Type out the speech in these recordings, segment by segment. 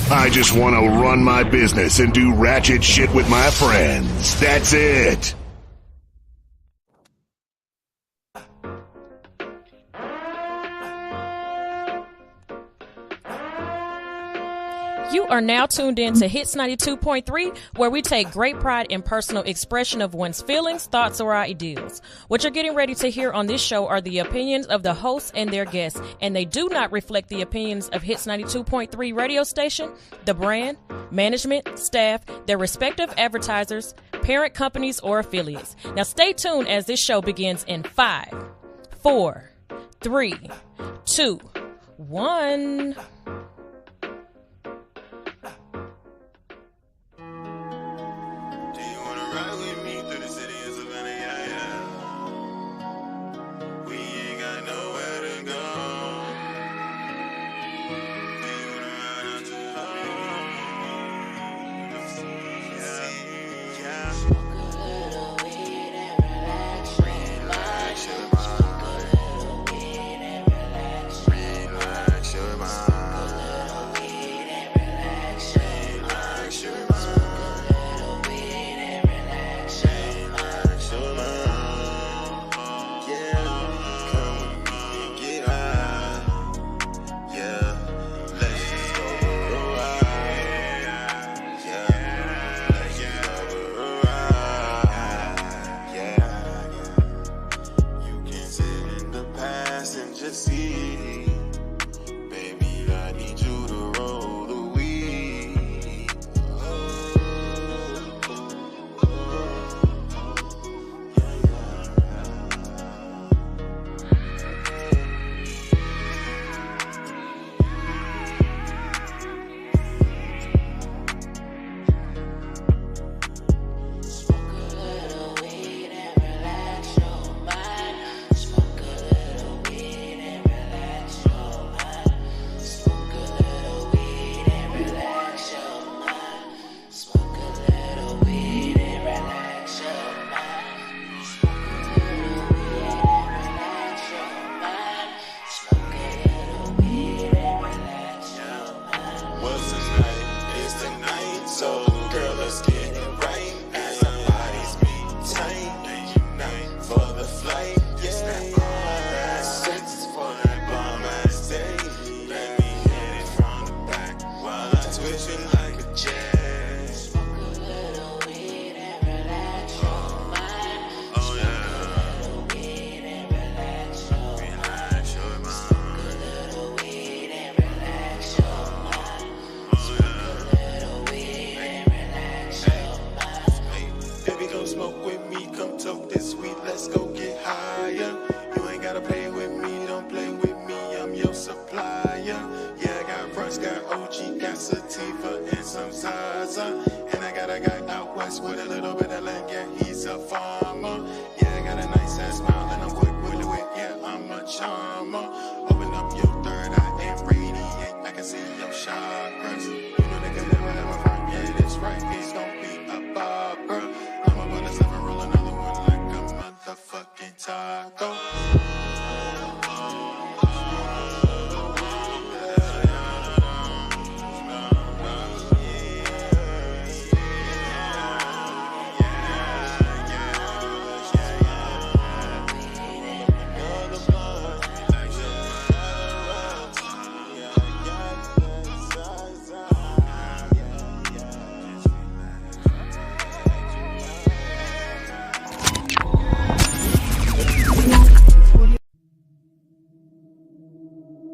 I just want to run my business and do ratchet shit with my friends. That's it. You are now tuned in to Hits 92.3, where we take great pride in personal expression of one's feelings, thoughts, or ideals. What you're getting ready to hear on this show are the opinions of the hosts and their guests, and they do not reflect the opinions of Hits 92.3 radio station, the brand, management, staff, their respective advertisers, parent companies, or affiliates. Now stay tuned as this show begins in 5, 4, 3, 2, 1...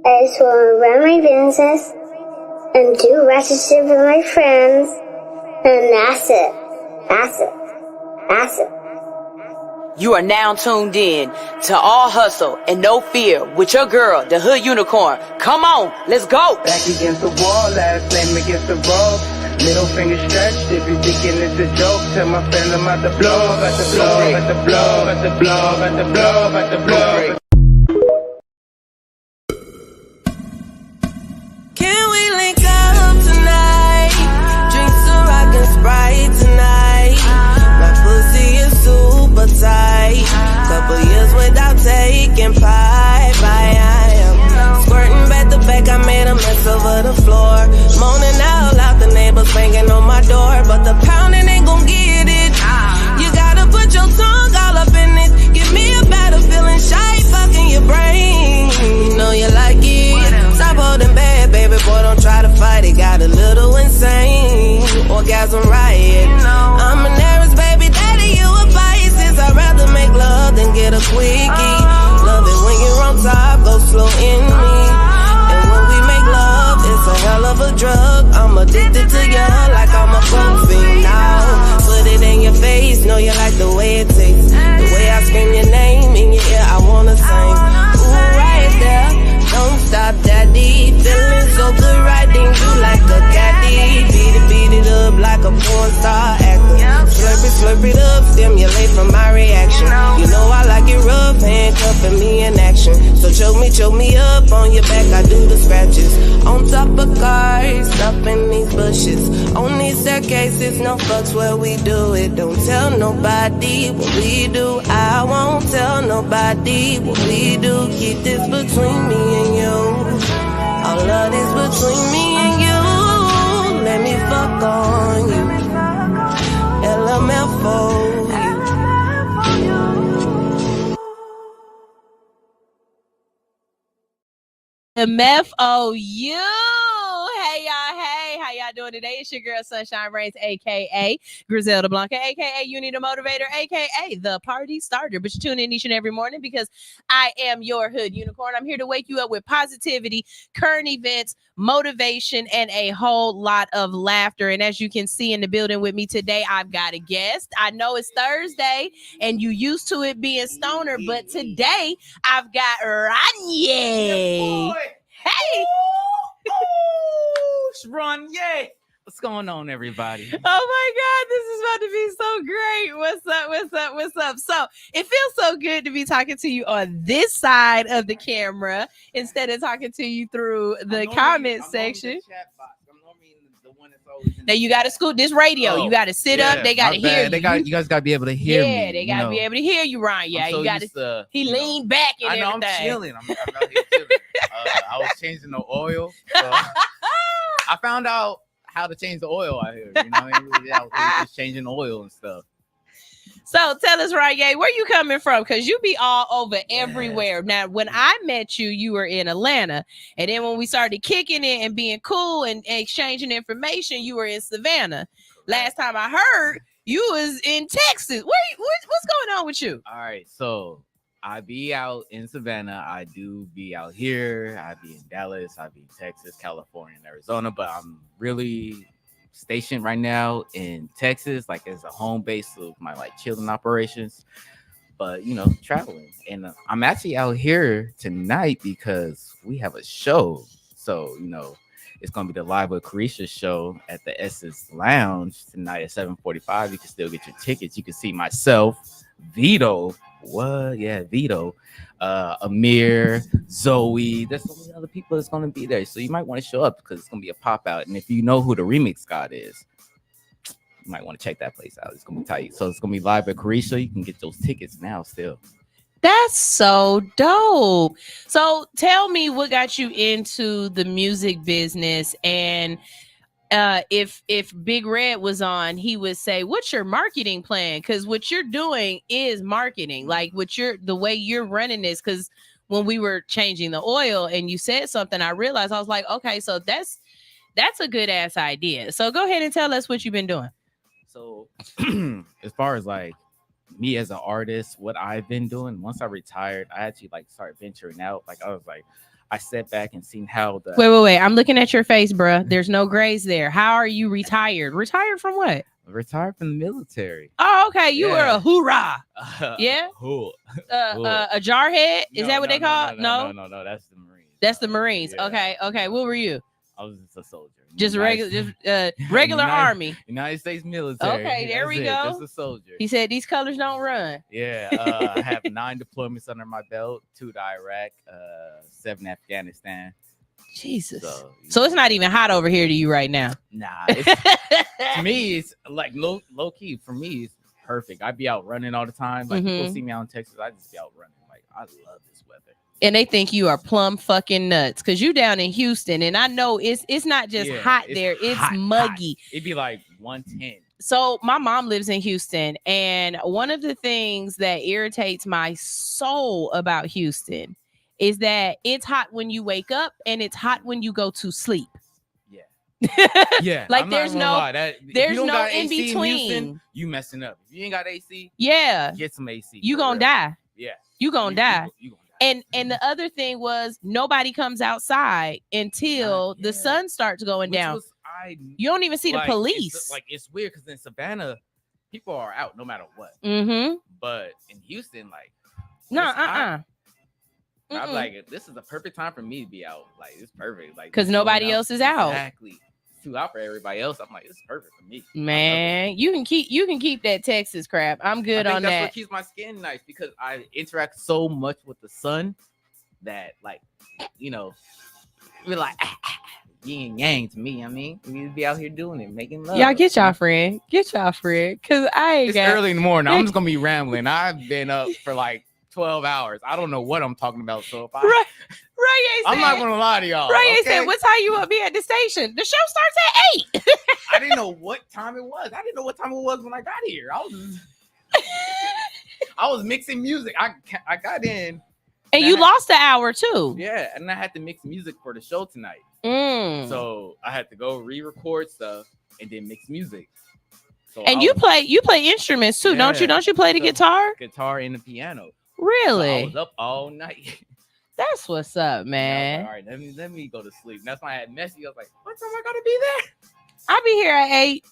I just want to run my business and do ratchet shit with my friends, and that's it. That's it. That's it. You are now tuned in to All Hustle and No Fear with your girl, the Hood Unicorn. Come on, let's go. Back against the wall, last name against the rope. Middle finger stretched, if you thinking it's a joke, tell my friend I'm about to blow, about to blow, about to blow, about to blow, about to blow, about to blow. Can we link up tonight? Drink some rock and Sprite tonight. My pussy is super tight. Couple years without taking pipe. I am squirting back to back. I made a mess over the floor. Moaning out wasn't right yet. I'm an Aries, baby daddy, you a Pisces. I'd rather make love than get a quickie. Love it when you're on top, go slow in me. And when we make love, it's a hell of a drug. I'm addicted to you like I'm a coke fiend now. Put it in your face, know you like the way it tastes. The way I scream your name in your ear, I wanna sing. Ooh, right there, don't stop, daddy. Feeling so good, riding you like a daddy. Beat it up like a porn star actor. Slurp it up, stimulate from my reaction. You know I like it rough, handcuffing me in action. So choke me up on your back, I do the scratches. On top of cars, up in these bushes. On these staircases, no fucks where we do it. Don't tell nobody what we do. I won't tell nobody what we do. Keep this between me and you. All of this between me and you. Let me fuck on you. LMF for you. MFOU. Hey y'all, hey, how y'all doing today? It's your girl Sunshine Reigns, aka Griselda Blanca, aka You Need a Motivator, aka the party starter. But you tune in each and every morning because I am your hood unicorn. I'm here to wake you up with positivity, current events, motivation, and a whole lot of laughter. And as you can see in the building with me today, I've got a guest. I know it's Thursday and you used to it being stoner, but today I've got Ranye. Hey! Run, yay! What's going on, everybody? Oh my God, this is about to be so great. What's up? So it feels so good to be talking to you on this side of the camera instead of talking to you through the comment section. Now you got to scoot this radio. You got to sit up. They got to hear you. You guys got to be able to hear me. Yeah, they got to be able to hear you, Ryan. Yeah, you got to. He leaned back and everything. I'm chilling. I'm out here chilling. I was changing the oil. So I found out how to change the oil out here. You know what I mean? I was just changing the oil and stuff. So tell us, Ryan, where you coming from? Because you be all over everywhere. Now, when I met you, you were in Atlanta. And then when we started kicking it and being cool and exchanging information, you were in Savannah. Last time I heard, you was in Texas. What's going on with you? All right, so I be out in Savannah. I do be out here. I be in Dallas. I be in Texas, California, and Arizona. But I'm really stationed right now in Texas, like as a home base of my like children operations, but you know, traveling. And I'm actually out here tonight because we have a show. So you know, it's gonna be the Live with Carisha show at the Essence Lounge tonight at 7:45. You can still get your tickets. You can see myself, Vito. Vito, Amir, Zoe. There's so many other people that's gonna be there, so you might want to show up because it's gonna be a pop out. And if you know who the remix god is, you might want to check that place out. It's gonna be tight. So it's gonna be Live at Carisha. You can get those tickets now still. That's so dope. So tell me what got you into the music business, and if Big Red was on, he would say, what's your marketing plan? Because what you're doing is marketing, like the way you're running this. Because when we were changing the oil and you said something, I realized, I was like, okay, so that's a good ass idea. So go ahead and tell us what you've been doing. So as far as like me as an artist, what I've been doing, once I retired, I actually like started venturing out. Like I sat back and seen how the wait. I'm looking at your face, bruh. There's no grays there. How are you retired? Retired from what? Retired from the military. Oh, okay. You were a hoorah. Yeah. A jarhead. Is that what they call? No. That's the Marines. That's the Marines. Yeah. Okay. What were you? I was just a soldier. Just regular Army. United States military. Okay, there we go. Just a soldier. He said these colors don't run. Yeah. I have 9 deployments under my belt, 2 to Iraq, 7 Afghanistan. Jesus. So it's not even hot over here to you right now. Nah. To me, it's like low key. For me, it's perfect. I be out running all the time. Like people see me out in Texas, I just be out running. Like I love this weather. And they think you are plumb fucking nuts because you down in Houston, and I know it's not just hot there; it's hot, muggy. Hot. It'd be like 110. So my mom lives in Houston, and one of the things that irritates my soul about Houston is that it's hot when you wake up and it's hot when you go to sleep. Yeah. Yeah, Like I'm not there's gonna no lie. If there's you don't no got in AC in between. Houston, you messing up. If you ain't got AC, Yeah, get some AC. you for gonna real. die. Yeah, You gonna die. You gonna die. And the other thing was nobody comes outside until the sun starts going Which down. I You don't even see the police. It's weird because in Savannah, people are out no matter what. Mm-hmm. But in Houston, like, No, I'm like, this is the perfect time for me to be out. Like, it's perfect. Like, because nobody else is out. Exactly. It's too out for everybody else. I'm like, this is perfect for me. Man, you can keep that Texas crap. I'm good on that. That's what keeps my skin nice because I interact so much with the sun that, like, you know, we're like yin and yang to me. I mean, we need to be out here doing it, making love. Y'all get y'all friend, because I ain't It's early in the morning. I'm just gonna be rambling. I've been up for like 12 hours. I don't know what I'm talking about. So if Right, I'm not gonna lie to y'all. Ray okay? said, "What time you will be at the station? The show starts at 8." I didn't know what time it was. I didn't know what time it was when I got here. I was mixing music. I got in, and you lost an hour too. Yeah, and I had to mix music for the show tonight. So I had to go re-record stuff and then mix music. So and you play instruments too, don't you? Don't you play the guitar? Guitar and the piano. Really? So I was up all night. That's what's up, man. Like, all right, let me go to sleep. And that's why I had messaged you. I was like, what time I gotta be there? I'll be here at 8.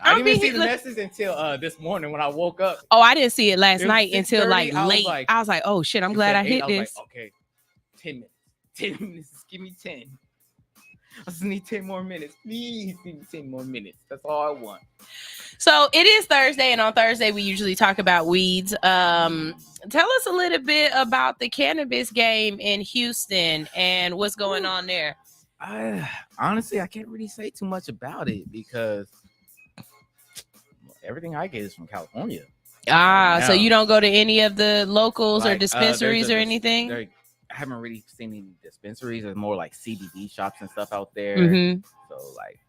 I didn't even see the message until this morning when I woke up. Oh, I didn't see it last night until like I late. I was like, oh shit, I'm glad I hit this. Like, okay, 10 minutes. 10 minutes. Just give me 10. I just need 10 more minutes. Please give me 10 more minutes. That's all I want. So it is Thursday, and on Thursday we usually talk about weeds. Tell us a little bit about the cannabis game in Houston and what's going on there. Honestly, I can't really say too much about it because everything I get is from California. So you don't go to any of the locals or dispensaries or anything? I haven't really seen any dispensaries. There's more like CBD shops and stuff out there. So like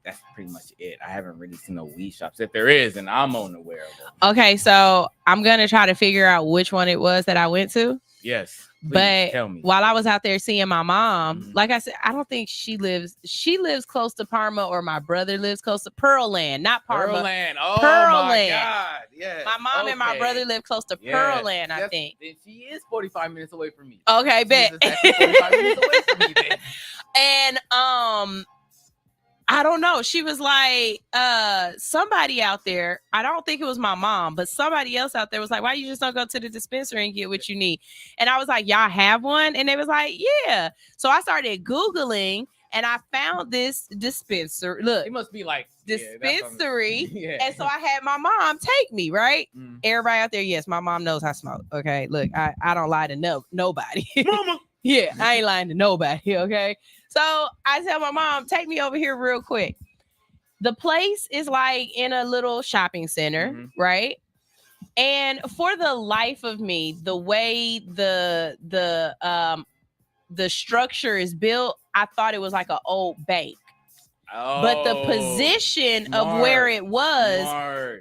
that's pretty much it. I haven't really seen no weed shops. If there is, and I'm unaware of them. Okay, so I'm gonna try to figure out which one it was that I went to. Yes. But tell me. While I was out there seeing my mom, like I said, I don't think she lives close to Parma, or my brother lives close to Pearland, not Parma. Pearland. Oh Pearland. my God. Yeah. My mom and my brother live close to Pearland, I think. Then she is 45 minutes away from me. Okay, bet. 45 minutes away from me then. And I don't know. She was like, somebody out there, I don't think it was my mom, but somebody else out there was like, why you just don't go to the dispensary and get what you need? And I was like, y'all have one? And they was like, yeah. So I started Googling and I found this dispensary. Look, it must be like dispensary. Yeah. And so I had my mom take me, right? Everybody out there, yes, my mom knows I smoke. Okay, look, I don't lie to nobody. Mama. Yeah, I ain't lying to nobody, okay? So I tell my mom, take me over here real quick. The place is like in a little shopping center, right? And for the life of me, the way the structure is built, I thought it was like an old bank. But the position of where it was, I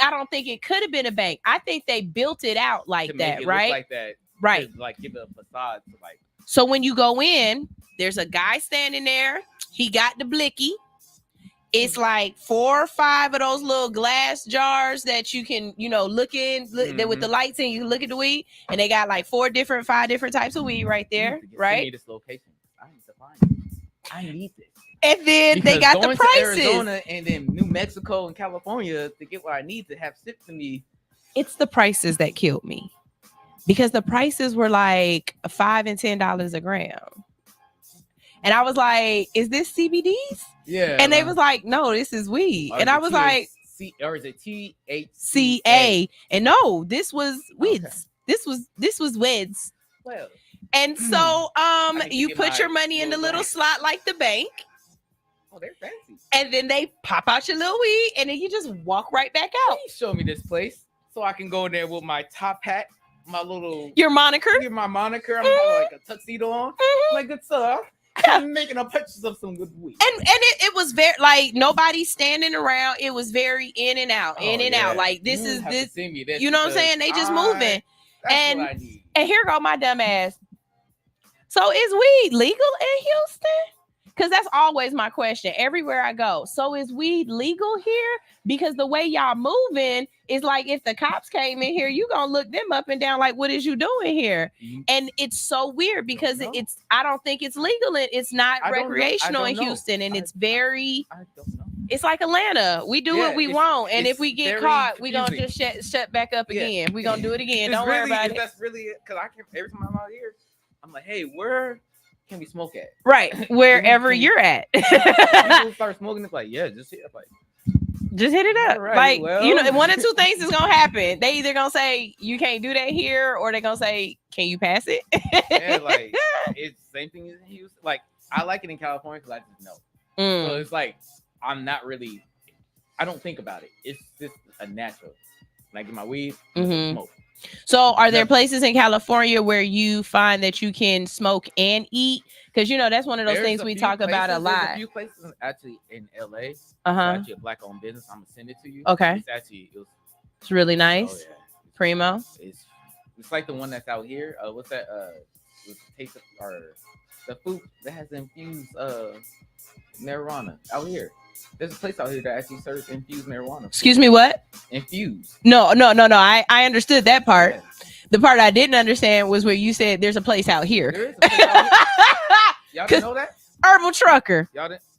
don't think it could have been a bank. I think they built it out like that, right? Like that. Right. Like give it a facade to like. So when you go in, there's a guy standing there. He got the blicky. It's like 4 or 5 of those little glass jars that you can, look with the lights in. You can look at the weed, and they got like 5 different types of weed right there, right? I need this location. I need to find it. I need this. And then they got the prices. To Arizona and then New Mexico and California to get what I need to have shipped to me. It's the prices that killed me, because the prices were like $5 and $10 a gram. And I was like, is this CBDs? Yeah. And they was like, no, this is weed. And I was like, or is it THCA? And no, this was weeds. Okay. This was weeds. Well. And so you put your money in the little slot like the bank. Oh, they're fancy. And then they pop out your little weed, and then you just walk right back out. Please show me this place so I can go in there with my top hat, my little your moniker. My moniker. I'm like a tuxedo on. Like, good sir. I'm making a purchase of some good weed. And it was very like nobody standing around. It was very in and out. Like this is this. You know what I'm saying? They just moving. And here go my dumb ass. So is weed legal in Houston? Because that's always my question everywhere I go. So is weed legal here? Because the way y'all moving is like if the cops came in here, you gonna look them up and down like, what is you doing here? And it's so weird because I don't think it's legal. It's not recreational in Houston, and it's very. I don't know. It's like Atlanta. We do what we want, and if we get caught, we gonna just shut back up again. We gonna do it again. Don't worry about it. That's really it. Because every time I'm out here, I'm like, hey, where can we smoke at? Right, wherever you're at. People start smoking. It's like, just hit it up. Right, like well. One of two things is gonna happen. They either gonna say you can't do that here, or they gonna say, can you pass it? Like it's the same thing as in Houston. Like I like it in California because I just know. So it's like I'm not really. I don't think about it. It's just a natural. Like in my weed, smoke. So are there places in California where you find that you can smoke and eat? Because that's one of those things we talk about a lot. There's a few places actually in LA. It's actually a black-owned business. I'm gonna send it to you. Okay. It's really nice. Oh, yeah. Primo. It's like the one that's out here. What's that? Taste of, or the food that has infused marijuana out here. There's a place out here that actually serves infused marijuana. Excuse me, what? Infused. No. I understood that part. Yeah. The part I didn't understand was where you said there's a place out here. There is a place out here. Y'all didn't know that? Herbal Trucker.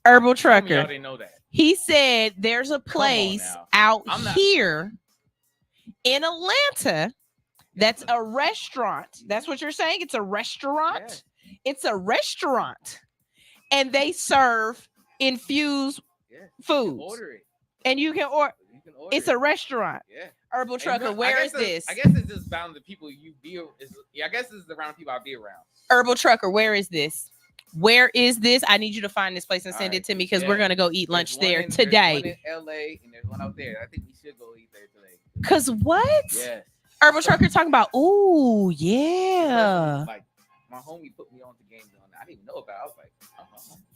Herbal Trucker. Y'all didn't know that. He said there's a place out here in Atlanta that's a restaurant. That's what you're saying? It's a restaurant? Yeah. It's a restaurant. And they serve infused foods. Order it. And you can order. It's a restaurant. Yeah. Herbal Trucker. Where is this? I guess it's just found the people you be. I guess it's around people I be around. Herbal Trucker. Where is this? Where is this? I need you to find this place and send it to me because we're gonna go eat lunch there today. There's one in LA and there's one out there. I think we should go eat there today. Cause what? Yeah. Herbal Trucker talking about. Ooh, yeah. Like my homie put me on the game on that. I didn't even know about. I was like,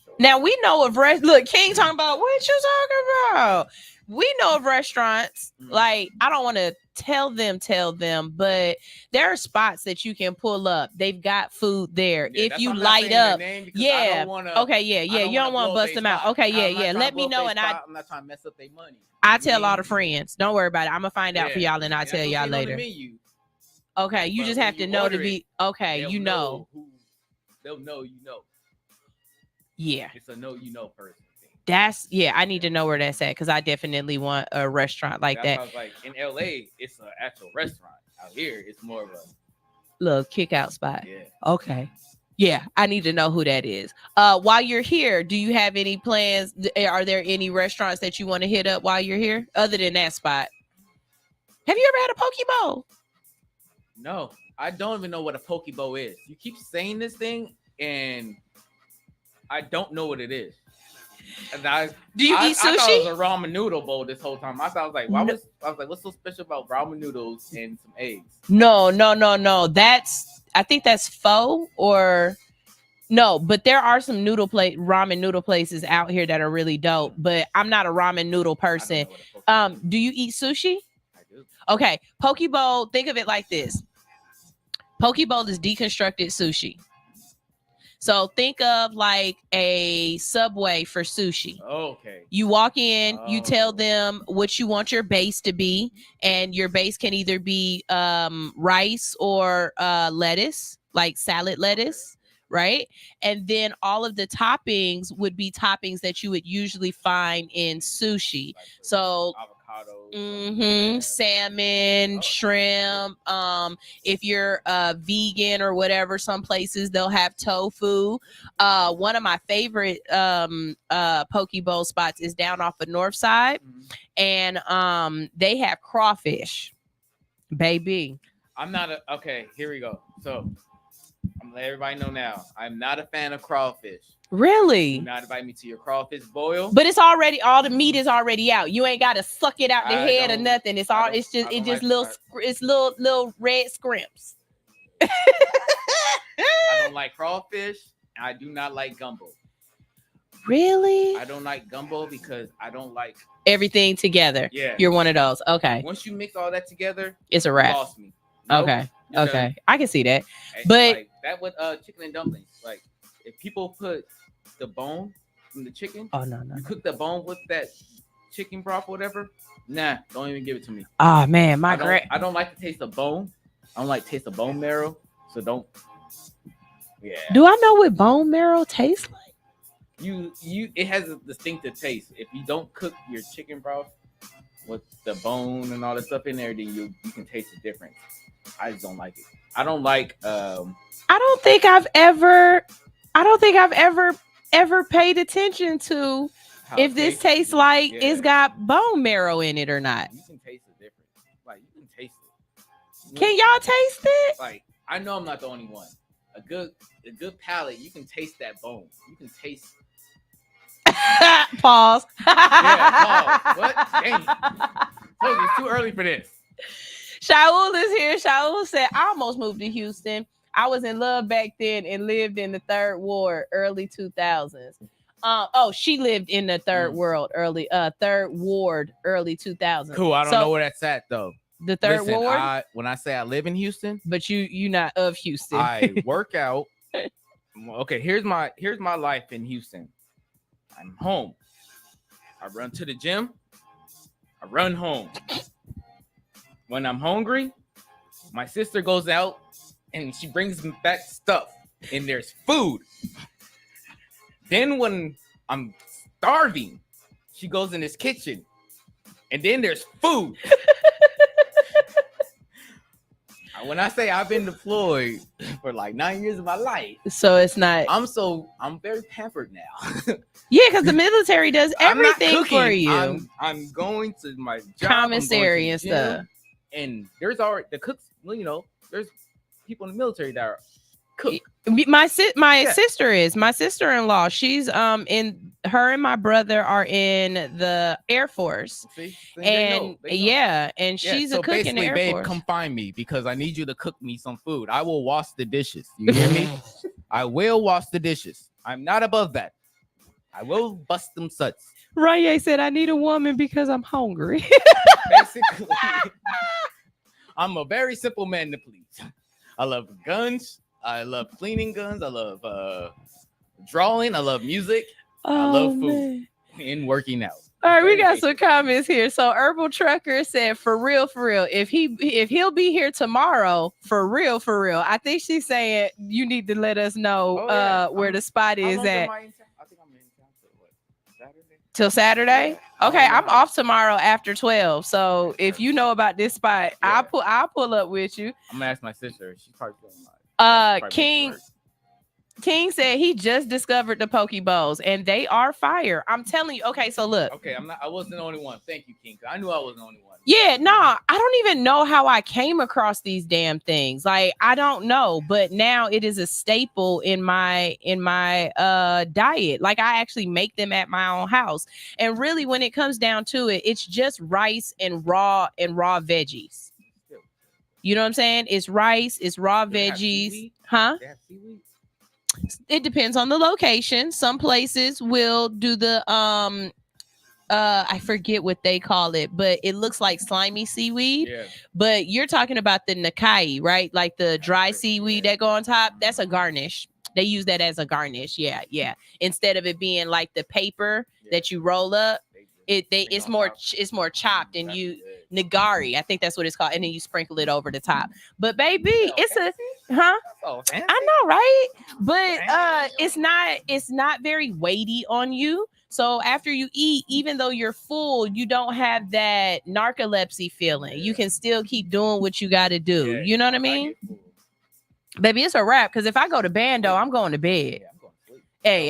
sure. Now we know of look, King talking about what you talking about. We know of restaurants. Like I don't want to tell them, but there are spots that you can pull up. They've got food there. Yeah, if you light up, you don't want to bust them out. Okay, let me know, and I'm not trying to mess up their money. I tell all the friends. Don't worry about it. I'm gonna find out for y'all, and I'll tell y'all later. Okay, you just have to know to be okay. You know, they'll know you know. Yeah, it's a know you know person. I need to know where that's at because I definitely want a restaurant like that. I was like, in LA, it's an actual restaurant. Out here, it's more of a little kick out spot. Yeah. Okay. Yeah, I need to know who that is. While you're here, do you have any plans? Are there any restaurants that you want to hit up while you're here, other than that spot? Have you ever had a poke bowl? No, I don't even know what a poke bowl is. You keep saying this thing, and I don't know what it is. Do you eat sushi? I thought it was a ramen noodle bowl this whole time. I was like, what's so special about ramen noodles and some eggs? No. I think that's pho or no, but there are some ramen noodle places out here that are really dope. But I'm not a ramen noodle person. Do you eat sushi? I do. Okay, poke bowl. Think of it like this. Poke bowl is deconstructed sushi. So think of like a Subway for sushi. Okay. You walk in, you tell them what you want your base to be, and your base can either be rice or lettuce, like salad lettuce, right? And then all of the toppings would be toppings that you would usually find in sushi. So salmon, shrimp. If you're vegan or whatever, some places they'll have tofu. One of my favorite poke bowl spots is down off the north side, and they have crawfish, baby. I'm not okay. Here we go. So I'm gonna let everybody know now. I'm not a fan of crawfish. Really? Do not invite me to your crawfish boil. But it's already, all the meat is already out. You ain't got to suck it out the head or nothing. It's all, it's just little red scrimps. I don't like crawfish. I do not like gumbo. Really? I don't like gumbo because I don't like everything together. Yeah. You're one of those. Okay. Once you mix all that together, it's a wrap. Lost me. Nope. Okay. I can see that. But like that with chicken and dumplings. Like if people put the bone from the chicken. Oh no. You cook the bone with that chicken broth, or whatever. Nah, don't even give it to me. Oh man, I don't like the taste of bone. I don't like the taste of bone marrow. So don't. Yeah. Do I know what bone marrow tastes like? It has a distinctive taste. If you don't cook your chicken broth with the bone and all the stuff in there, then you can taste the difference. I just don't like it. I don't like I don't think I've ever paid attention to if this tastes like it's got bone marrow in it or not. You can taste the difference. Like you can taste it. Can y'all taste it? Like I know I'm not the only one. A good palate, you can taste that bone. You can taste. Pause. Yeah, pause. What? Dang. Told you, it's too early for this. Shaul is here. Shaul said, I almost moved to Houston. I was in love back then and lived in the third ward, early 2000s. She lived in the third ward, early 2000s. Cool. I don't know where that's at though. The third ward. When I say I live in Houston, but you not of Houston. I work out. Okay, here's my life in Houston. I'm home. I run to the gym. I run home. When I'm hungry, my sister goes out and she brings back stuff, and there's food. Then when I'm starving, she goes in this kitchen, and then there's food. When I say I've been deployed for like 9 years of my life, so it's not. I'm very pampered now. Yeah, because the military does everything for you. I'm going to my job, commissary and stuff, and there's already the cooks. You know, there's people in the military that are cook. My sister-in-law. She's in. Her and my brother are in the Air Force, See, and they know. And she's so a cook in the Air Force. Come find me because I need you to cook me some food. I will wash the dishes. You hear me? I will wash the dishes. I'm not above that. I will bust them suds. Ranye said, "I need a woman because I'm hungry." Basically, I'm a very simple man to please. I love guns. I love cleaning guns. I love drawing. I love music. I love food and working out. All right, we got some comments here. So Herbal Trucker said, for real, if he'll be here tomorrow, for real. I think she's saying you need to let us know where the spot is at. I think I'm in town till Saturday. Okay, I'm off tomorrow after 12. So if you know about this spot, I'll pull up with you. I'm gonna ask my sister. She's probably feeling like King said he just discovered the poke bowls and they are fire. I'm telling you. Okay, so look. Okay, I wasn't the only one. Thank you, King. I knew I wasn't the only one. Yeah, no, I don't even know how I came across these damn things. Like, I don't know, but now it is a staple in my diet. Like, I actually make them at my own house. And really, when it comes down to it, it's just rice and raw veggies. You know what I'm saying? It's rice, it's raw veggies. Huh? They have seaweed? It depends on the location. Some places will do the I forget what they call it, but it looks like slimy seaweed. Yeah. But you're talking about the nakai, right? Like the dry seaweed that go on top. That's a garnish. They use that as a garnish. Yeah. Instead of it being like the paper that you roll up, it's more chopped, and you nigari, I think that's what it's called, and then you sprinkle it over the top. But baby, it's a I know, right? But it's not very weighty on you. So after you eat, even though you're full, you don't have that narcolepsy feeling. You can still keep doing what you got to do. You know what I mean? Baby, it's a wrap, because if I go to Bando, I'm going to bed. Hey,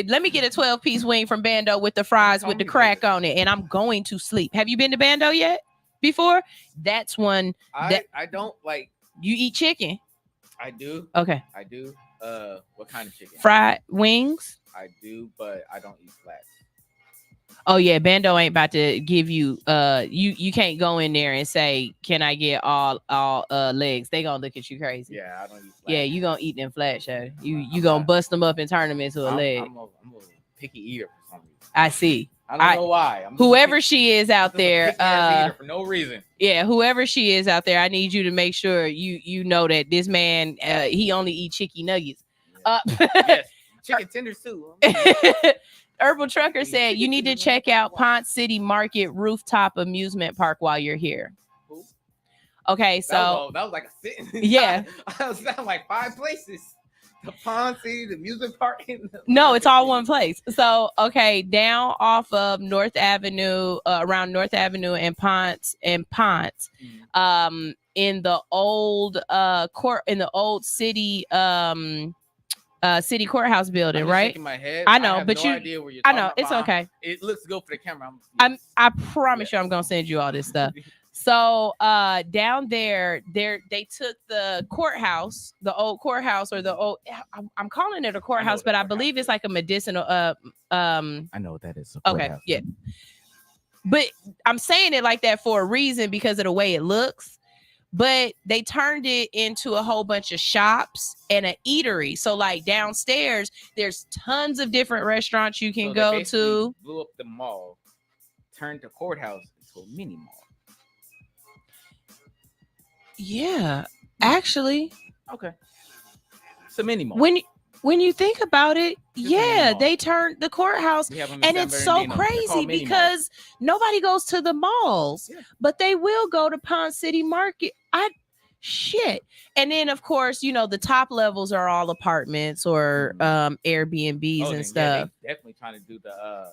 let me get a 12-piece wing from Bando with the fries with the crack on it, and I'm going to sleep. Have you been to Bando yet? Before? That's one that I don't like. You eat chicken? I do. Okay. I do. What kind of chicken? Fried wings? I do, but I don't eat flats. Oh yeah, Bando ain't about to give you you can't go in there and say, can I get all legs? They gonna look at you crazy. Yeah, I don't eat flats. Yeah, you gonna eat them flat, show. You gonna bust them up and turn them into a leg. I'm a picky eater for some reason. I see. I don't know why. Whoever she is out there, for no reason. Yeah, whoever she is out there, I need you to make sure you know that this man he only eat chicken nuggets. Yes. chicken tenders too. Herbal Trucker said you need to check out Ponce City Market rooftop amusement park while you're here. Okay, so that was like a sitting. Yeah, I was sound like 5 places. The Ponce, the music park. No, it's all one place. So, okay, down off of North Avenue, around North Avenue and Ponce, in the old court, in the old city, city courthouse building, I'm right? shaking my head. I know, have but no you, idea where you're I know it's about. okay. It looks good for the camera. I promise you, I'm gonna send you all this stuff. So down there, they took the courthouse, the old courthouse, or the old, I'm calling it a courthouse, but I believe it's like a medicinal I know what that is. Okay, yeah. But I'm saying it like that for a reason because of the way it looks. But they turned it into a whole bunch of shops and an eatery. So like downstairs, there's tons of different restaurants you can go to. Blew up the mall, turned the courthouse into a mini mall. Yeah, actually. Okay. It's a mini mall. When you think about it, yeah, they turned the courthouse, and it's so crazy because nobody goes to the malls, but they will go to Ponce City Market. Shit. And then of course, you know, the top levels are all apartments or Airbnbs and stuff. They definitely trying to do the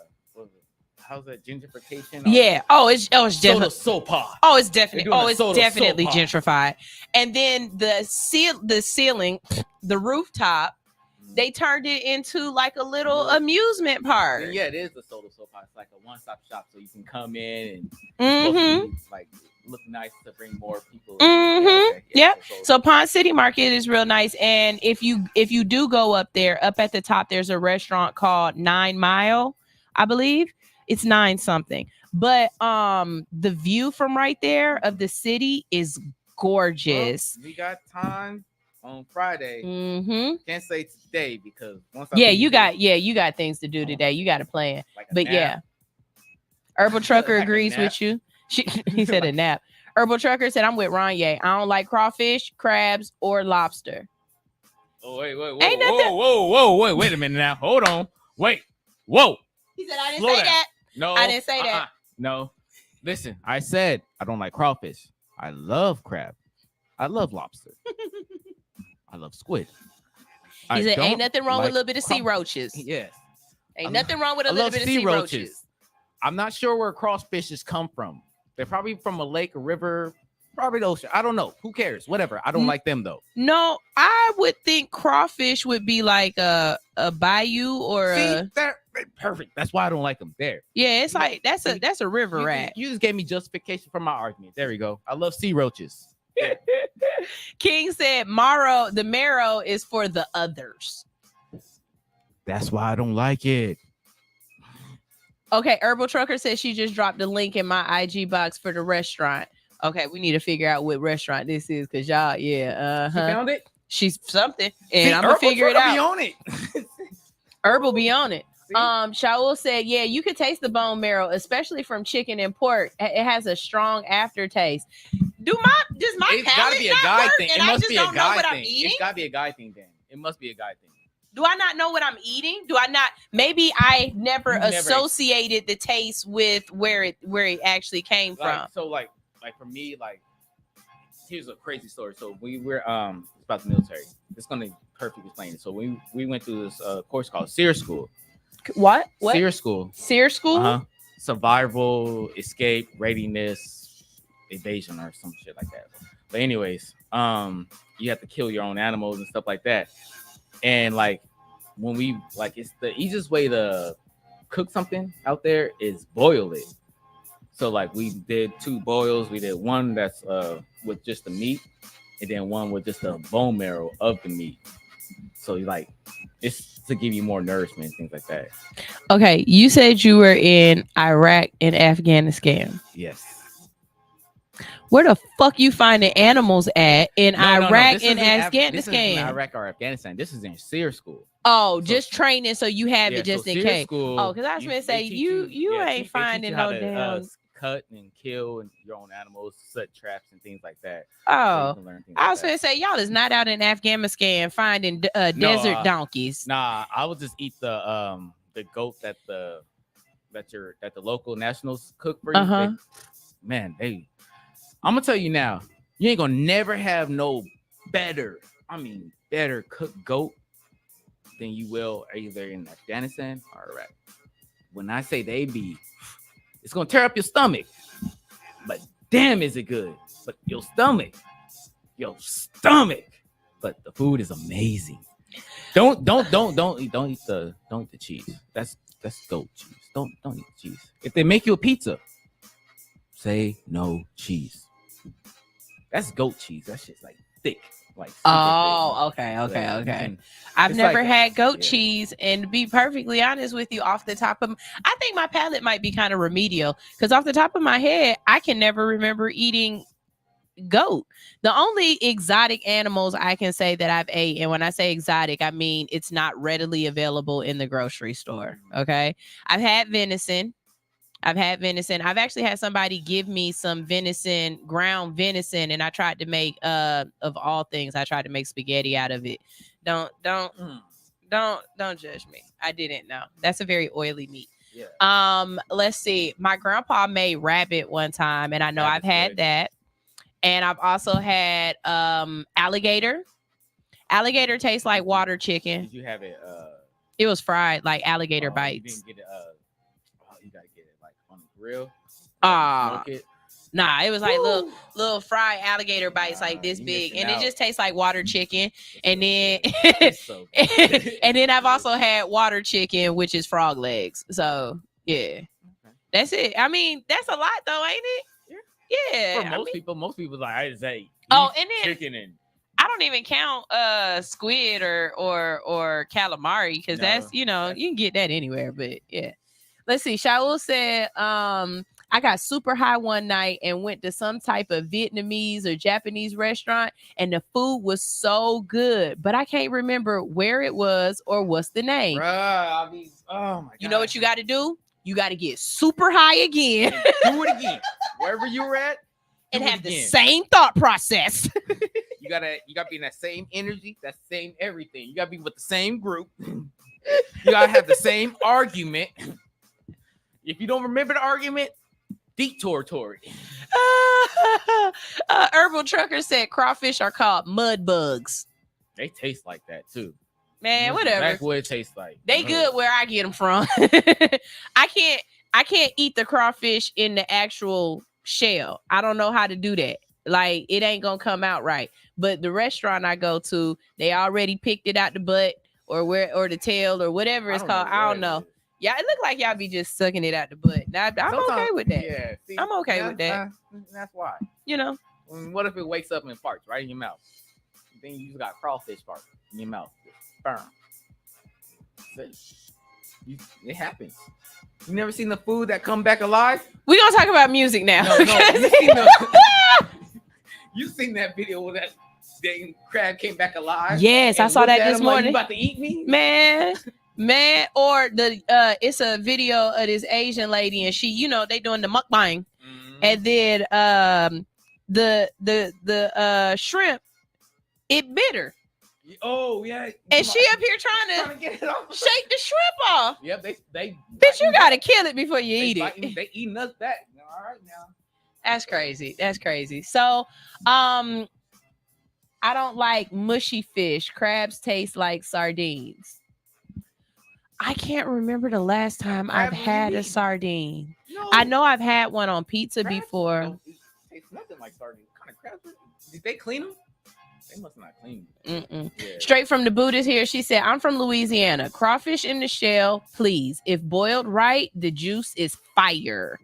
how's that gentrification? Yeah. It's definitely it's definitely gentrified. And then the ceiling, the rooftop, they turned it into like a little amusement park. Yeah, it is the soda sopa. It's like a one-stop shop, so you can come in and like look nice to bring more people. So Ponce City Market is real nice, and if you do go up there, up at the top, there's a restaurant called 9 Mile, I believe. It's 9 something, but the view from right there of the city is gorgeous. We got time on Friday. Can't say today because once you got things to do today. You got a plan, like but nap. Yeah, Herbal Trucker agrees with you. He said a nap. Herbal Trucker said, "I'm with Ronye. I don't like crawfish, crabs, or lobster." Oh wait, wait a minute now. Hold on, wait, whoa. He said, "I didn't say that." No, I didn't say that. No, listen, I said I don't like crawfish. I love crab. I love lobster. I love squid. He said, "Ain't nothing wrong with a little bit of sea roaches." Yes, ain't nothing wrong with a little bit of sea roaches. I'm not sure where crawfishes come from. They're probably from a lake, a river, probably the ocean. I don't know. Who cares? Whatever. I don't like them though. No, I would think crawfish would be like a bayou or they're perfect. That's why I don't like them there. Yeah, it's like that's a river rat. You just gave me justification for my argument. There we go. I love sea roaches. King said the marrow is for the others. That's why I don't like it. Okay, Herbal Trucker says she just dropped the link in my IG box for the restaurant. Okay, we need to figure out what restaurant this is because y'all, She found it? She's something, and I'm gonna figure it out. Be on it. Herbal be on it. Shaul said, yeah, you could taste the bone marrow, especially from chicken and pork. It has a strong aftertaste. Does my it's palate gotta be a not guy work thing. and It I must just be a don't know guy what I'm thing. eating? It's gotta be a guy thing then. It must be a guy thing. Do I not know what I'm eating? Do I not? Maybe I never associated the taste with where it actually came from. So like for me, like here's a crazy story. So we were it's about the military. It's gonna perfectly explain it. So we went through this course called SEER School. What? SEER School. SEER School? Survival, escape, readiness, evasion, or some shit like that. But anyways, you have to kill your own animals and stuff like that. And like when we it's the easiest way to cook something out there is boil it. So like we did 2 boils. We did one that's with just the meat, and then one with just the bone marrow of the meat. So like it's to give you more nourishment and things like that. Okay, you said you were in Iraq and Afghanistan. Yes. Where the fuck you finding animals at in Iraq and Afghanistan? This isn't in Iraq or Afghanistan. This is in SEER School. Oh, just training so you have it just in case. School, because I was going to say you ain't finding no damn. cut and kill your own animals, set traps and things like that. Oh, So you can learn things I like was that. going to say, y'all is not out in Afghanistan finding desert donkeys. Nah, I would just eat the goat that the local nationals cook for you. Uh-huh. I'm gonna tell you now, you ain't gonna never have no better cooked goat than you will either in Afghanistan or Iraq. When I say it's gonna tear up your stomach, but damn, is it good? But your stomach, but the food is amazing. Don't eat the cheese. That's goat cheese. Don't eat the cheese. If they make you a pizza, say no cheese. That's goat cheese. That shit's like thick. Like okay. I've never had goat cheese, and to be perfectly honest with you, off the top of I think my palate might be kind of remedial, because off the top of my head, I can never remember eating goat. The only exotic animals I can say that I've ate, and when I say exotic, I mean it's not readily available in the grocery store. Okay, I've had venison. I've actually had somebody give me some venison, ground venison, and I tried to make of all things, I tried to make spaghetti out of it. Don't judge me. I didn't know. That's a very oily meat. Yeah. Let's see. My grandpa made rabbit one time, and I know I've had that. And I've also had alligator. Alligator tastes like water chicken. Did you have it? It was fried like alligator bites. You didn't get it. You gotta get it like on the grill. Smoke it. Nah, it was like little fried alligator bites like this big, and it just tastes like water chicken. And then and then I've also had water chicken, which is frog legs. So yeah, that's it. I mean, that's a lot though, ain't it? Yeah. For most people like I just say and then chicken and I don't even count squid or calamari, because that's you can get that anywhere. But yeah, let's see. Shaul said, I got super high one night and went to some type of Vietnamese or Japanese restaurant, and the food was so good, but I can't remember where it was or what's the name. Bruh, I mean, oh my god! You know what you got to do? You got to get super high again. Do it again. Wherever you were at. And have the same thought process. You gotta be in that same energy, that same everything. You gotta be with the same group. You gotta have the same argument. If you don't remember the argument, detour Tory. Herbal Trucker said crawfish are called mud bugs. They taste like that too. Man, whatever. That's what it tastes like. They good where I get them from. I can't eat the crawfish in the actual shell. I don't know how to do that. Like, it ain't gonna come out right. But the restaurant I go to, they already picked it out the butt or the tail or whatever it's called. I don't know. Yeah, it look like y'all be just sucking it out the butt. Now, I'm okay with that. Yeah, see, I'm okay with that. That's why. You know. What if it wakes up and farts right in your mouth? Then you just got crawfish fart in your mouth. Sperm. It happens. You never seen the food that come back alive? We gonna talk about music now. No, you seen that video where that dang crab came back alive? Yes, I saw that this morning. Like, you about to eat me? Man. Or it's a video of this Asian lady, and she, they doing the mukbang, and then the shrimp, it bit her. Oh yeah, and she up here trying to get it off. Shake the shrimp off. Yep, they bitch, you gotta kill it before you eat it. They eating us back. All right now. That's crazy. So, I don't like mushy fish. Crabs taste like sardines. I can't remember the last time I've had a sardine. No. I know I've had one on pizza before. Tastes nothing like sardines. What kind of crabs? Did they clean them? They must not clean them. Yeah. Straight from the Buddhist here. She said, I'm from Louisiana. Crawfish in the shell, please. If boiled right, the juice is fire.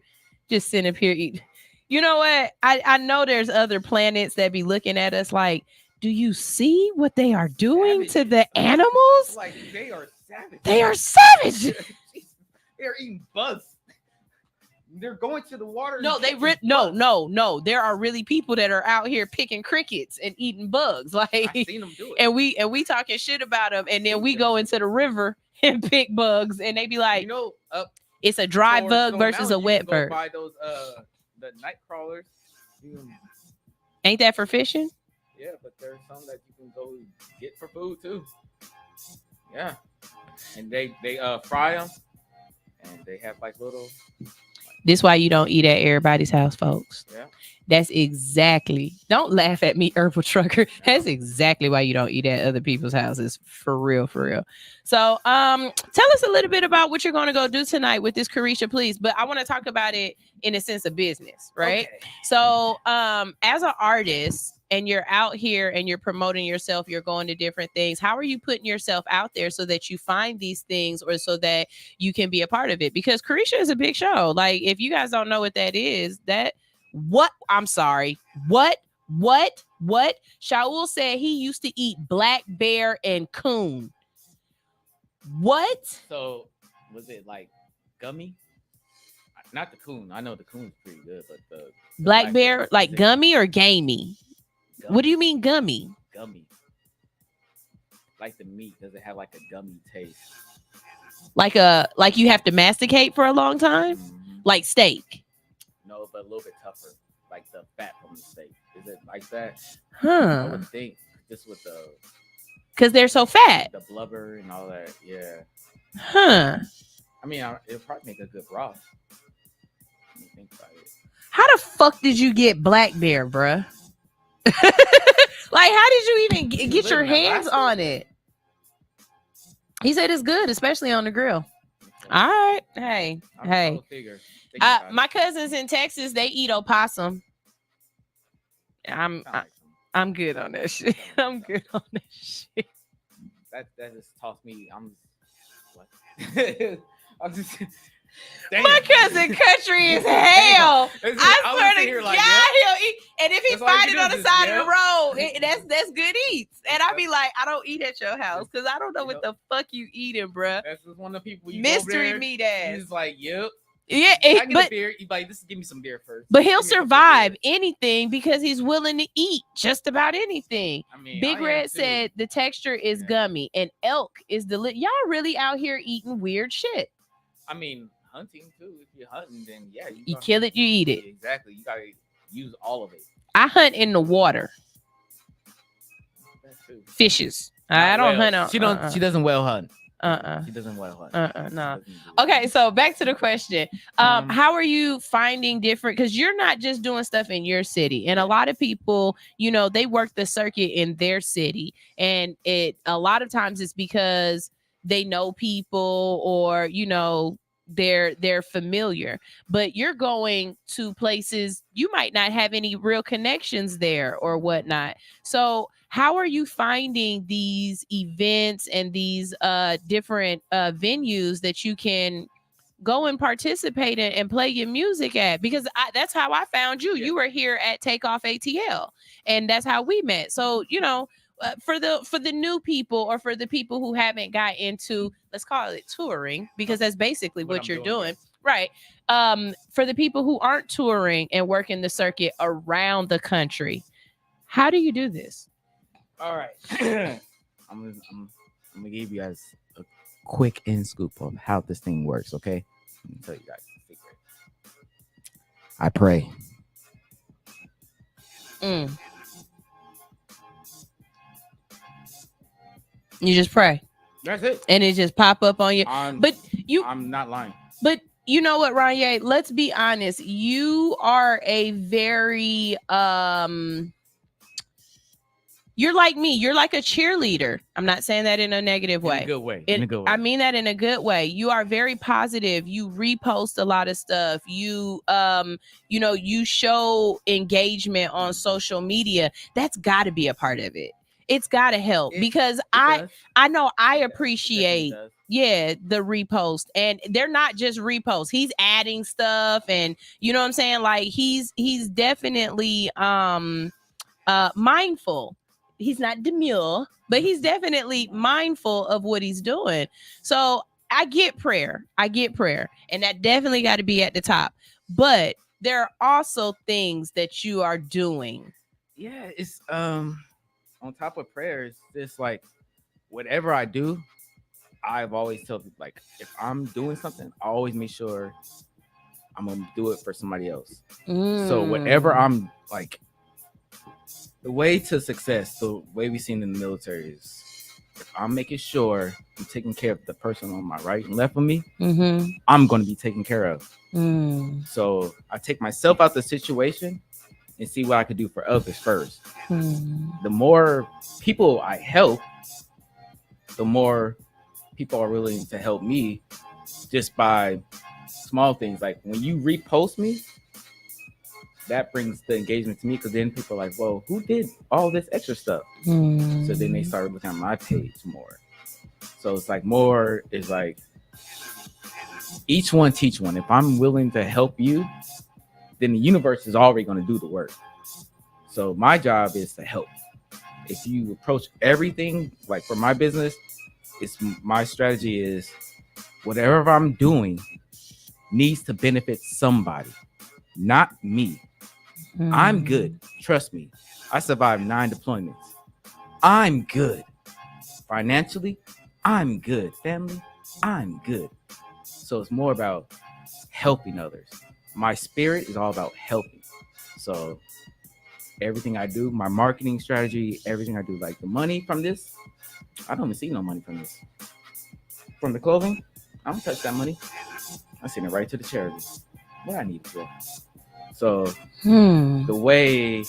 Just sit up here eat. You know what? I know there's other planets that be looking at us like, do you see what they are doing to the animals? Like, they are savage. They are savage. They're eating bugs. They're going to the water. No, no. There are really people that are out here picking crickets and eating bugs. Like, I've seen them do it. And we talking shit about them, and then we go into the river and pick bugs, and they be like, it's a dry bug versus a wet bird. By those the night crawlers. You, Ain't that for fishing? yeah, but there's some that you can go get for food too. Yeah, and they fry them, and they have like little. This why you don't eat at everybody's house, folks. Yeah. That's exactly. Don't laugh at me, herbal trucker. That's exactly why you don't eat at other people's houses. For real, for real. So, tell us a little bit about what you're going to go do tonight with this Carisha, please. But I want to talk about it in a sense of business, right? Okay. So, as an artist, and you're out here and you're promoting yourself, you're going to different things. How are you putting yourself out there so that you find these things or so that you can be a part of it? Because Carisha is a big show. Like, if you guys don't know what that is, I'm sorry. What? Shaul said he used to eat black bear and coon. What? So, was it like gummy? Not the coon. I know the coon's pretty good, but the black bear, like gummy or gamey? Gummy. What do you mean gummy? Gummy. Like the meat, does it have like a gummy taste? Like you have to masticate for a long time? Mm-hmm. Like steak? No, but a little bit tougher. Like the fat from the steak. Is it like that? Huh. I would think just with the... Because they're so fat. The blubber and all that, yeah. Huh. I mean, it'll probably make a good broth. When you think about it. How the fuck did you get black bear, bruh? Like, how did you even get your hands on it? He said it's good, especially on the grill. All right. Hey. My cousins in Texas, they eat opossum. I'm good on that shit. I'm good on that shit. That just tossed me. I'm just... Damn. My cousin country is hell. I swear to God, he'll eat. And if he find it on the side of the road, that's good eats. And I be like, I don't eat at your house because I don't know what the fuck you eating, bruh. That's just one of the people you mystery meat ass. He's like, yep. Yeah, but a beer. He's like, just give me some beer first. But he'll survive anything because he's willing to eat just about anything. I mean, Big Red said the texture is gummy and elk is delicious. Y'all really out here eating weird shit. I mean, hunting too. If you're hunting, then yeah, you kill it, you eat it. Exactly. You gotta use all of it. I hunt in the water. Fishes. I don't hunt on. She doesn't well hunt. She doesn't well hunt. No. Okay, so back to the question. How are you finding different? Because you're not just doing stuff in your city, and a lot of people, they work the circuit in their city, and a lot of times it's because they know people or they're familiar, but you're going to places you might not have any real connections there or whatnot. So how are you finding these events and these different venues that you can go and participate in and play your music at? Because that's how I found you. You were here at Takeoff ATL, and that's how we met. So for the new people or for the people who haven't got into, let's call it touring, because that's basically what you're doing. Right. For the people who aren't touring and working the circuit around the country, how do you do this? All right. I'm gonna give you guys a quick in scoop of how this thing works, okay? Let me tell you guys the secret. I pray. You just pray. That's it. And it just pop up on you. I'm not lying. But you know what, Ranye? Let's be honest. You are a very you're like me. You're like a cheerleader. I'm not saying that in a negative way. In a good way. I mean that in a good way. You are very positive. You repost a lot of stuff. You you show engagement on social media. That's got to be a part of it. It's got to help because I know I appreciate the repost, and they're not just reposts. He's adding stuff, and you know what I'm saying? Like he's definitely mindful. He's not demure, but he's definitely mindful of what he's doing. So I get prayer, and that definitely got to be at the top. But there are also things that you are doing. Yeah, it's on top of prayers, just like whatever I do, I've always told people, like, if I'm doing something, I always make sure I'm gonna do it for somebody else. So whatever I'm like, the way to success, the way we seen in the military is, if I'm making sure I'm taking care of the person on my right and left of me, I'm going to be taken care of. So I take myself out the situation and see what I could do for others first. The more people I help, the more people are willing to help me just by small things. Like when you repost me, that brings the engagement to me, because then people are like, whoa, who did all this extra stuff? So then they started looking at my page more. So it's like more is like each one teach one. If I'm willing to help you, then the universe is already going to do the work. So my job is to help. If you approach everything, like for my business, it's my strategy is whatever I'm doing needs to benefit somebody, not me. I'm good. Trust me. I survived 9 deployments. I'm good. Financially, I'm good. Family, I'm good. So it's more about helping others. My spirit is all about helping. So everything I do, my marketing strategy, everything I do, like the money from this, I don't even see no money from this. From the clothing, I don't touch that money. I send it right to the charity where I need to go. So the way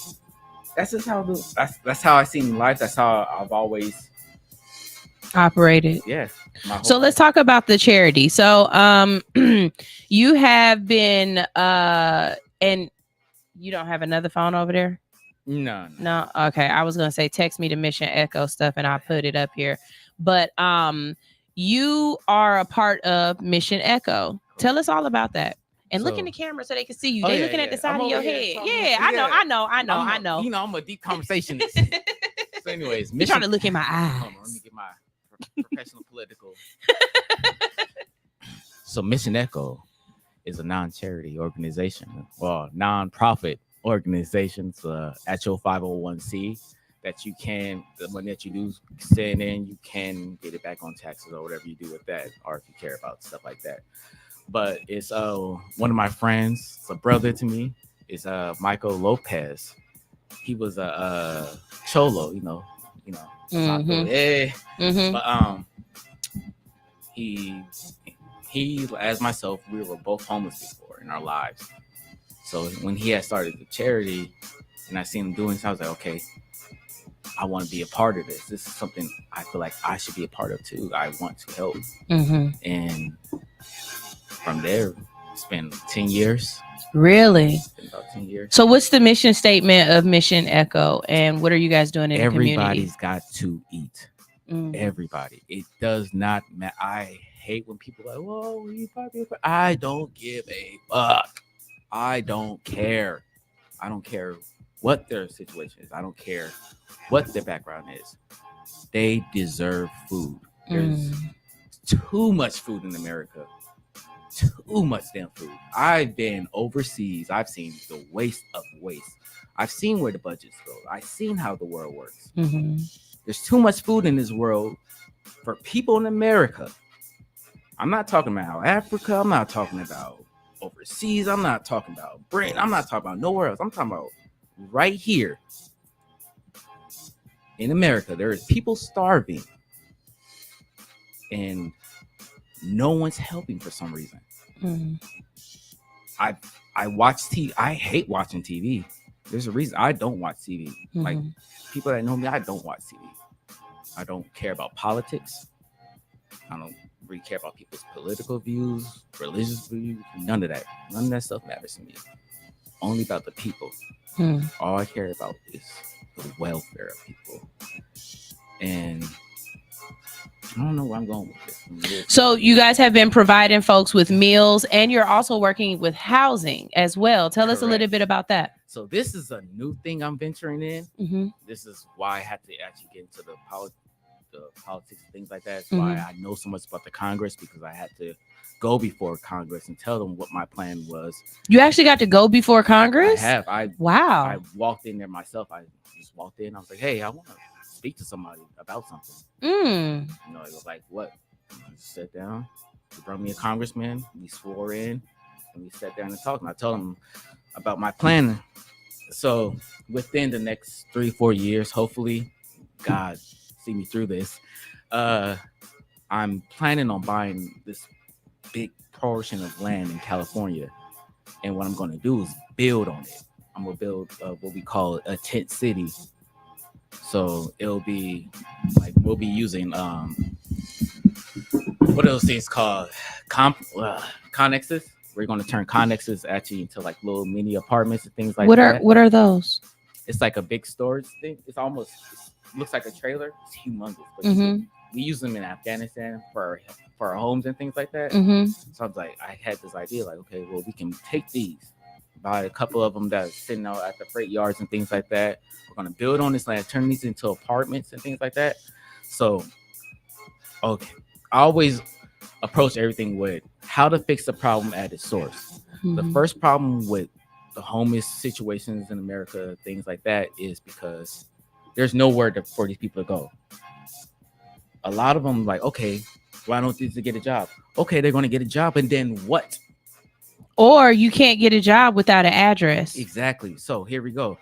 that's just how that's how I seen life. That's how I've always operated. Yeah. So let's talk about the charity. So you have been and you don't have another phone over there? No. Okay. I was gonna say text me the Mission Echo stuff and I'll put it up here. But you are a part of Mission Echo. Tell us all about that. And look in the camera so they can see you. They're looking at the side of your head. Yeah, I know. You know, I'm a deep conversationist. So anyways, you're trying to look in my eyes. Hold on, let me get my professional political. So Mission Echo is a non-charity organization, well, non-profit organization. So at your 501c that you can, the money that you do send in, you can get it back on taxes or whatever you do with that, or if you care about stuff like that. But it's one of my friends, it's a brother to me, is Michael Lopez. He was a cholo, you know. But he as myself, we were both homeless before in our lives. So when he had started the charity and I seen him doing so, I was like, okay, I want to be a part of this. This is something I feel like I should be a part of too. I want to help. And from there, it's been 10 years. Really? It's been about 10 years. So what's the mission statement of Mission Echo, and what are you guys doing in the community? Everybody's got to eat. Everybody. It does not matter. I hate when people are like, whoa, you probably. I don't give a fuck. I don't care. I don't care what their situation is. I don't care what their background is. They deserve food. There's too much food in America. Too much damn food. I've been overseas. I've seen the waste of waste. I've seen where the budgets go. I've seen how the world works. There's too much food in this world for people in America. I'm not talking about Africa. I'm not talking about overseas. I'm not talking about Britain. I'm not talking about nowhere else. I'm talking about right here in America. There is people starving and no one's helping for some reason. I watch TV. I hate watching TV. There's a reason I don't watch TV. Like people that know me, I don't watch TV. I don't care about politics. I don't really care about people's political views, religious views, none of that. None of that stuff matters to me. Only about the people. All I care about is the welfare of people. And I don't know where I'm going with this. So you guys have been providing folks with meals, and you're also working with housing as well. Tell us a little bit about that. So this is a new thing I'm venturing in. This is why I had to actually get into the politics and things like that. That's why I know so much about the Congress, because I had to go before Congress and tell them what my plan was. You actually got to go before Congress? I have. Wow. I walked in there myself. I just walked in. I was like, hey, I want to speak to somebody about something. You know, it was like, what? I just sat down. They brought me a congressman. We swore in. And we sat down and talked, and I told him about my plan. So within the next 3-4 years, hopefully, God see me through this. I'm planning on buying this big portion of land in California, and what I'm going to do is build on it. I'm going to build what we call a tent city. So it'll be like we'll be using what are those things called? Connexes. We're going to turn connexes actually into like little mini apartments and things like that. What are those? It's like a big storage thing. It looks like a trailer. It's humongous. But we use them in Afghanistan for our homes and things like that. So I was like, I had this idea like, okay, well, we can take these, buy a couple of them that are sitting out at the freight yards and things like that. We're going to build on this land, turn these into apartments and things like that. So, okay, I always approach everything with how to fix the problem at its source. The first problem with the homeless situations in America, things like that, is because there's nowhere for these people to go. A lot of them like, okay, why don't these get a job? Okay, they're going to get a job, and then what? Or you can't get a job without an address. Exactly. So here we go.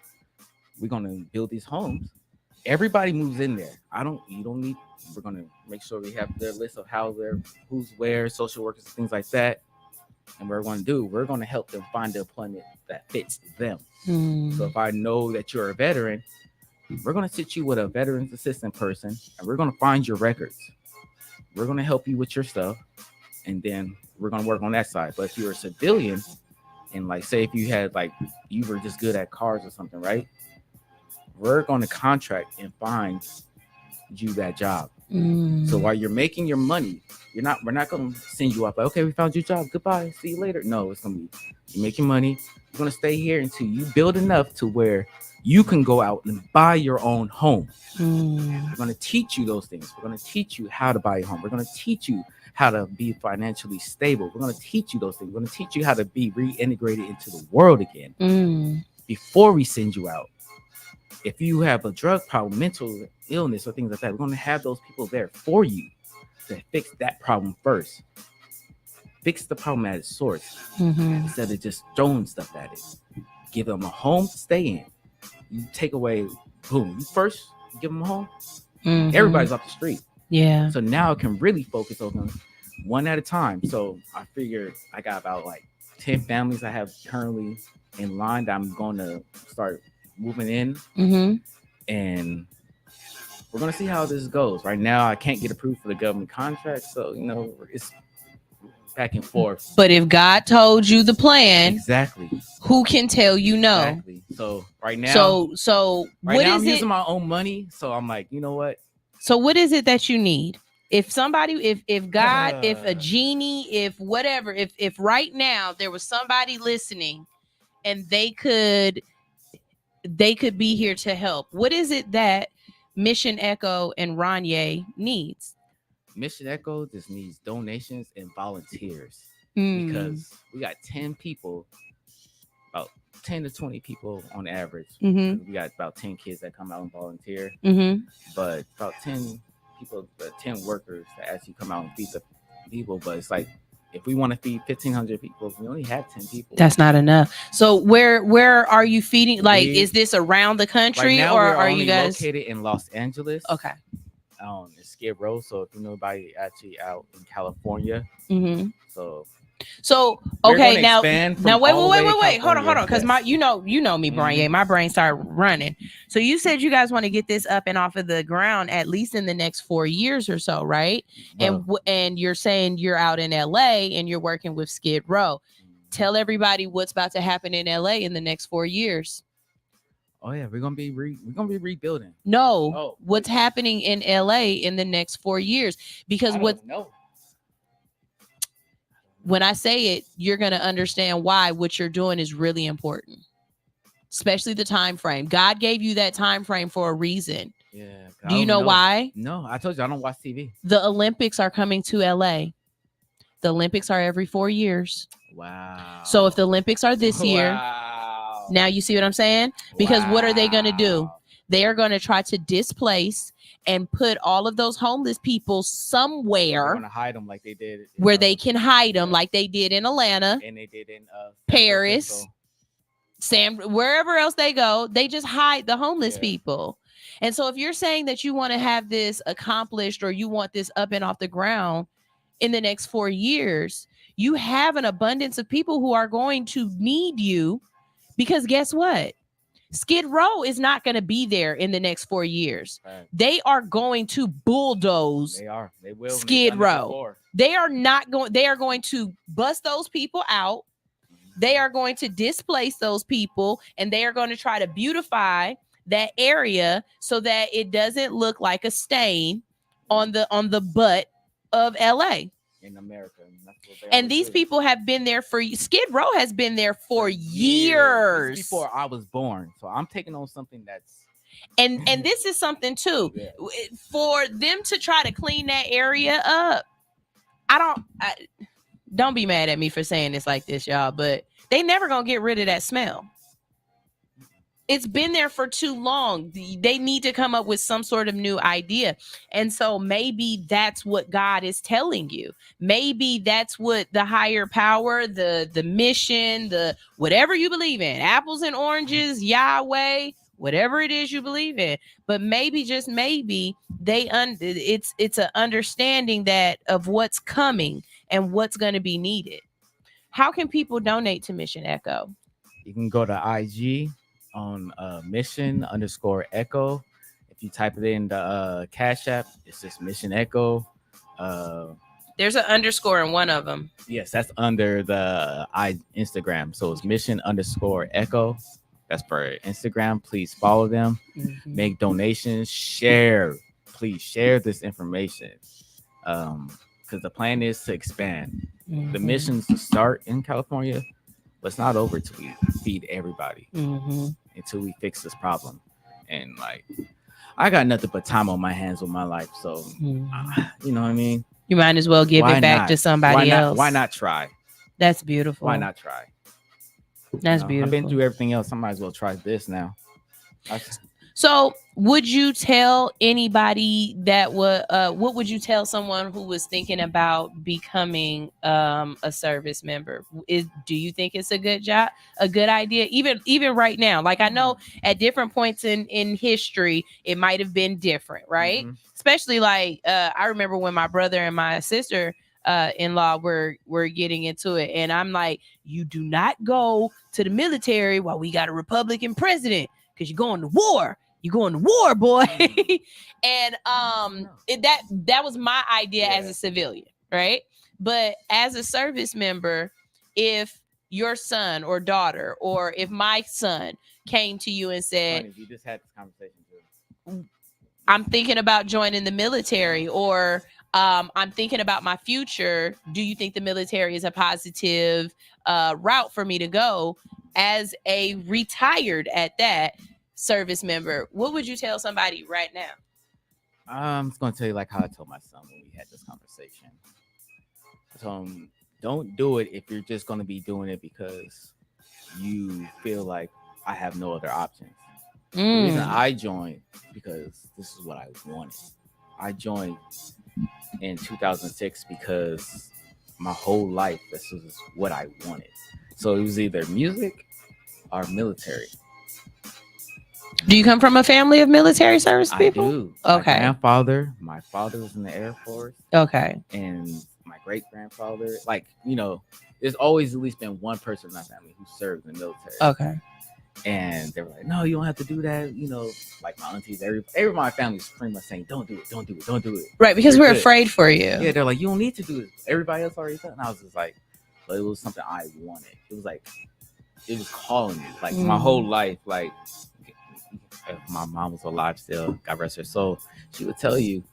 We're going to build these homes. Everybody moves in there. We're going to make sure we have the list of who's where, social workers, and things like that. And what we're going to help them find the employment that fits them. So if I know that you're a veteran, we're going to sit you with a veterans assistant person, and we're going to find your records. We're going to help you with your stuff, and then we're going to work on that side. But if you're a civilian, and like say if you were just good at cars or something, right? We're going to contract and find you that job. So while you're making your money, we're not going to send you up like, okay, we found your job, goodbye, see you later. No, it's going to be you're making money. You're going to stay here until you build enough to where you can go out and buy your own home. We're going to teach you those things. We're going to teach you how to buy a home. We're going to teach you how to be financially stable. We're going to teach you those things. We're going to teach you how to be reintegrated into the world again before we send you out. If you have a drug problem, mental illness, or things like that, we're going to have those people there for you to fix that problem first. Fix the problem at its source instead of just throwing stuff at it. Give them a home to stay in. You take away, boom, you first give them a home. Everybody's off the street. Yeah. So now I can really focus on them one at a time. So I figured I got about like 10 families I have currently in line that I'm going to start moving in. And we're going to see how this goes. Right now, I can't get approved for the government contract. So, it's back and forth. But if God told you the plan, exactly, who can tell you no? Exactly. So right now, I'm using my own money. So I'm like, you know what? So what is it that you need? If somebody, if God, if a genie, if whatever, if right now there was somebody listening and they could be here to help, what is it that Mission Echo and Ranye needs? Mission Echo just needs donations and volunteers because we got 10 people, about 10 to 20 people on average. We got about 10 kids that come out and volunteer, but about 10 people, 10 workers that actually come out and feed the people. But it's like, if we want to feed 1,500 people, we only have 10 people. That's not enough. So where are you feeding? Like, is this around the country, right now, or we're are only you guys located in Los Angeles? Okay. In Skid Row. So if you know anybody actually out in California, so okay, now wait, hold on, because you know me, Brian. My brain started running. So you said you guys want to get this up and off of the ground at least in the next 4 years or so, right? And you're saying you're out in LA and you're working with Skid Row. Tell everybody what's about to happen in LA in the next 4 years. Oh yeah, we're gonna be rebuilding. No, what's happening in LA in the next 4 years? Because when I say it, you're going to understand why what you're doing is really important, especially the time frame. God gave you that time frame for a reason. Yeah. Do you know why? No, I told you I don't watch TV. The Olympics are coming to LA. The Olympics are every 4 years. Wow. So if the Olympics are this year, now you see what I'm saying? Because what are they going to do? They are going to try to displace and put all of those homeless people somewhere. They're gonna hide them like they did where they can hide them, like they did in Atlanta, and they did in Paris, wherever else they go. They just hide the homeless people. And so if you're saying that you want to have this accomplished, or you want this up and off the ground in the next 4 years, you have an abundance of people who are going to need you, because guess what? Skid Row is not going to be there in the next 4 years. Right. They are going to bulldoze. They will. Skid Row. They are not going. They are going to bust those people out. They are going to displace those people, and they are going to try to beautify that area so that it doesn't look like a stain on the butt of LA. In America. And these people have been there for Skid Row has been there for years. Before I was born. So I'm taking on something that's and this is something too. For them to try to clean that area up. Don't be mad at me for saying this like this, y'all, but they never gonna get rid of that smell. It's been there for too long. They need to come up with some sort of new idea. And so maybe that's what God is telling you. Maybe that's what the higher power, the mission, the whatever you believe in, apples and oranges, Yahweh, whatever it is you believe in. But maybe, just maybe, it's an understanding that of what's coming and what's going to be needed. How can people donate to Mission Echo? You can go to IG on mission_echo. If you type it in the Cash App, it's just Mission Echo. There's an underscore in one of them. Yes, that's under the Instagram. So it's Mission_Echo. That's for Instagram. Please follow them. Mm-hmm. Make donations. Share. Please share this information. Because the plan is to expand. Mm-hmm. The mission's to start in California, but it's not over till we feed everybody. Mm-hmm. Until we fix this problem. And like, I got nothing but time on my hands with my life. So, you know what I mean? You might as well give it back to somebody else. Why not try? That's beautiful. Why not try? That's beautiful. I've been through everything else. I might as well try this now. So would you tell anybody that what would you tell someone who was thinking about becoming a service member? Do you think it's a good idea? Even right now, like I know at different points in history, it might have been different, right? Mm-hmm. Especially like I remember when my brother and my sister in-law were getting into it, and I'm like, you do not go to the military while we got a Republican president, because you're going to war. You're going to war, boy. And that was my idea as a civilian, right? But as a service member, if your son or daughter, or if my son came to you and said, you just had this conversation too. I'm thinking about joining the military, or I'm thinking about my future. Do you think the military is a positive route for me to go as a retired at that service member? What would you tell somebody right now? I'm just going to tell you like how I told my son when we had this conversation. So don't do it if you're just going to be doing it because you feel like I have no other options. The reason I joined, because this is what I wanted. I joined in 2006 because my whole life, this was what I wanted. So it was either music or military. Do you come from a family of military service people? I do. Okay. My father was in the Air Force. Okay. And my great-grandfather, like, you know, there's always at least been one person in my family who served in the military. Okay. And they were like, no, you don't have to do that. You know, like my aunties, every my family was pretty much saying, don't do it. Right, because we're afraid for you. Yeah, they're like, you don't need to do it. Everybody else already done. And I was just like, but it was something I wanted. It was like, it was calling me. Like my whole life, like, if my mom was alive still, God rest her soul, she would tell you,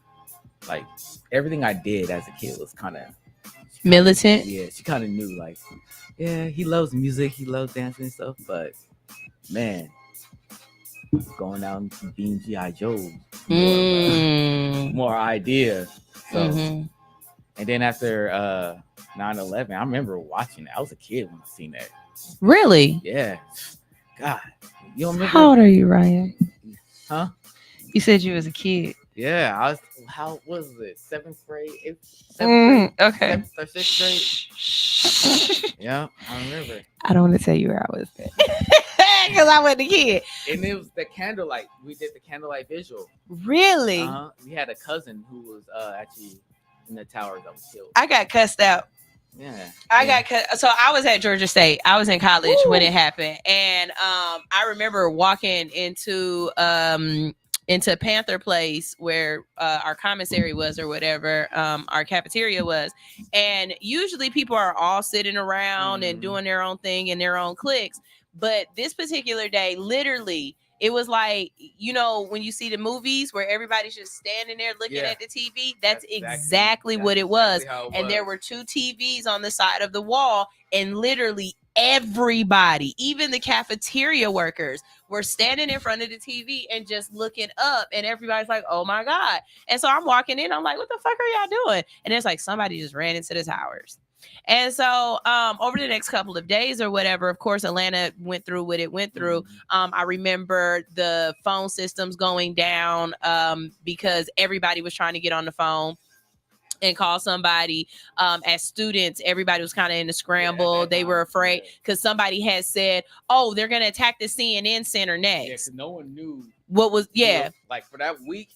like, everything I did as a kid was kind of militant. Yeah, she kind of knew, like, yeah, he loves music, he loves dancing and stuff, but man, going out and being G.I. Joe, more idea. So, and then after 9/11, I remember watching it. I was a kid when I seen that. Really? Yeah. God, you don't remember? How old are you, Ryan? Huh? You said you was a kid. Yeah, I was. How was it? 7th grade, 7th grade, Okay. 7th or 6th grade. Yeah, I remember. I don't want to tell you where I was at because I wasn't a kid. And it was the candlelight. We did the candlelight visual. Really? We had a cousin who was actually in the tower that was killed. I got cussed out. Yeah. So I was at Georgia State. I was in college when it happened, and I remember walking into Panther Place where our commissary was or whatever, our cafeteria was, and usually people are all sitting around and doing their own thing in their own cliques. But this particular day, literally, it was like, you know, when you see the movies where everybody's just standing there looking at the TV, that's exactly what it was. And there were 2 TVs on the side of the wall, and literally everybody, even the cafeteria workers, were standing in front of the TV and just looking up, and everybody's like, oh my God. And so I'm walking in, I'm like, what the fuck are y'all doing? And it's like somebody just ran into the towers. And so over the next couple of days or whatever, of course, Atlanta went through what it went through. I remember the phone systems going down because everybody was trying to get on the phone and call somebody. As students, everybody was kind of in a scramble. They were afraid because somebody had said, oh, they're going to attack the CNN center next. Yeah, because no one knew what was, like for that week.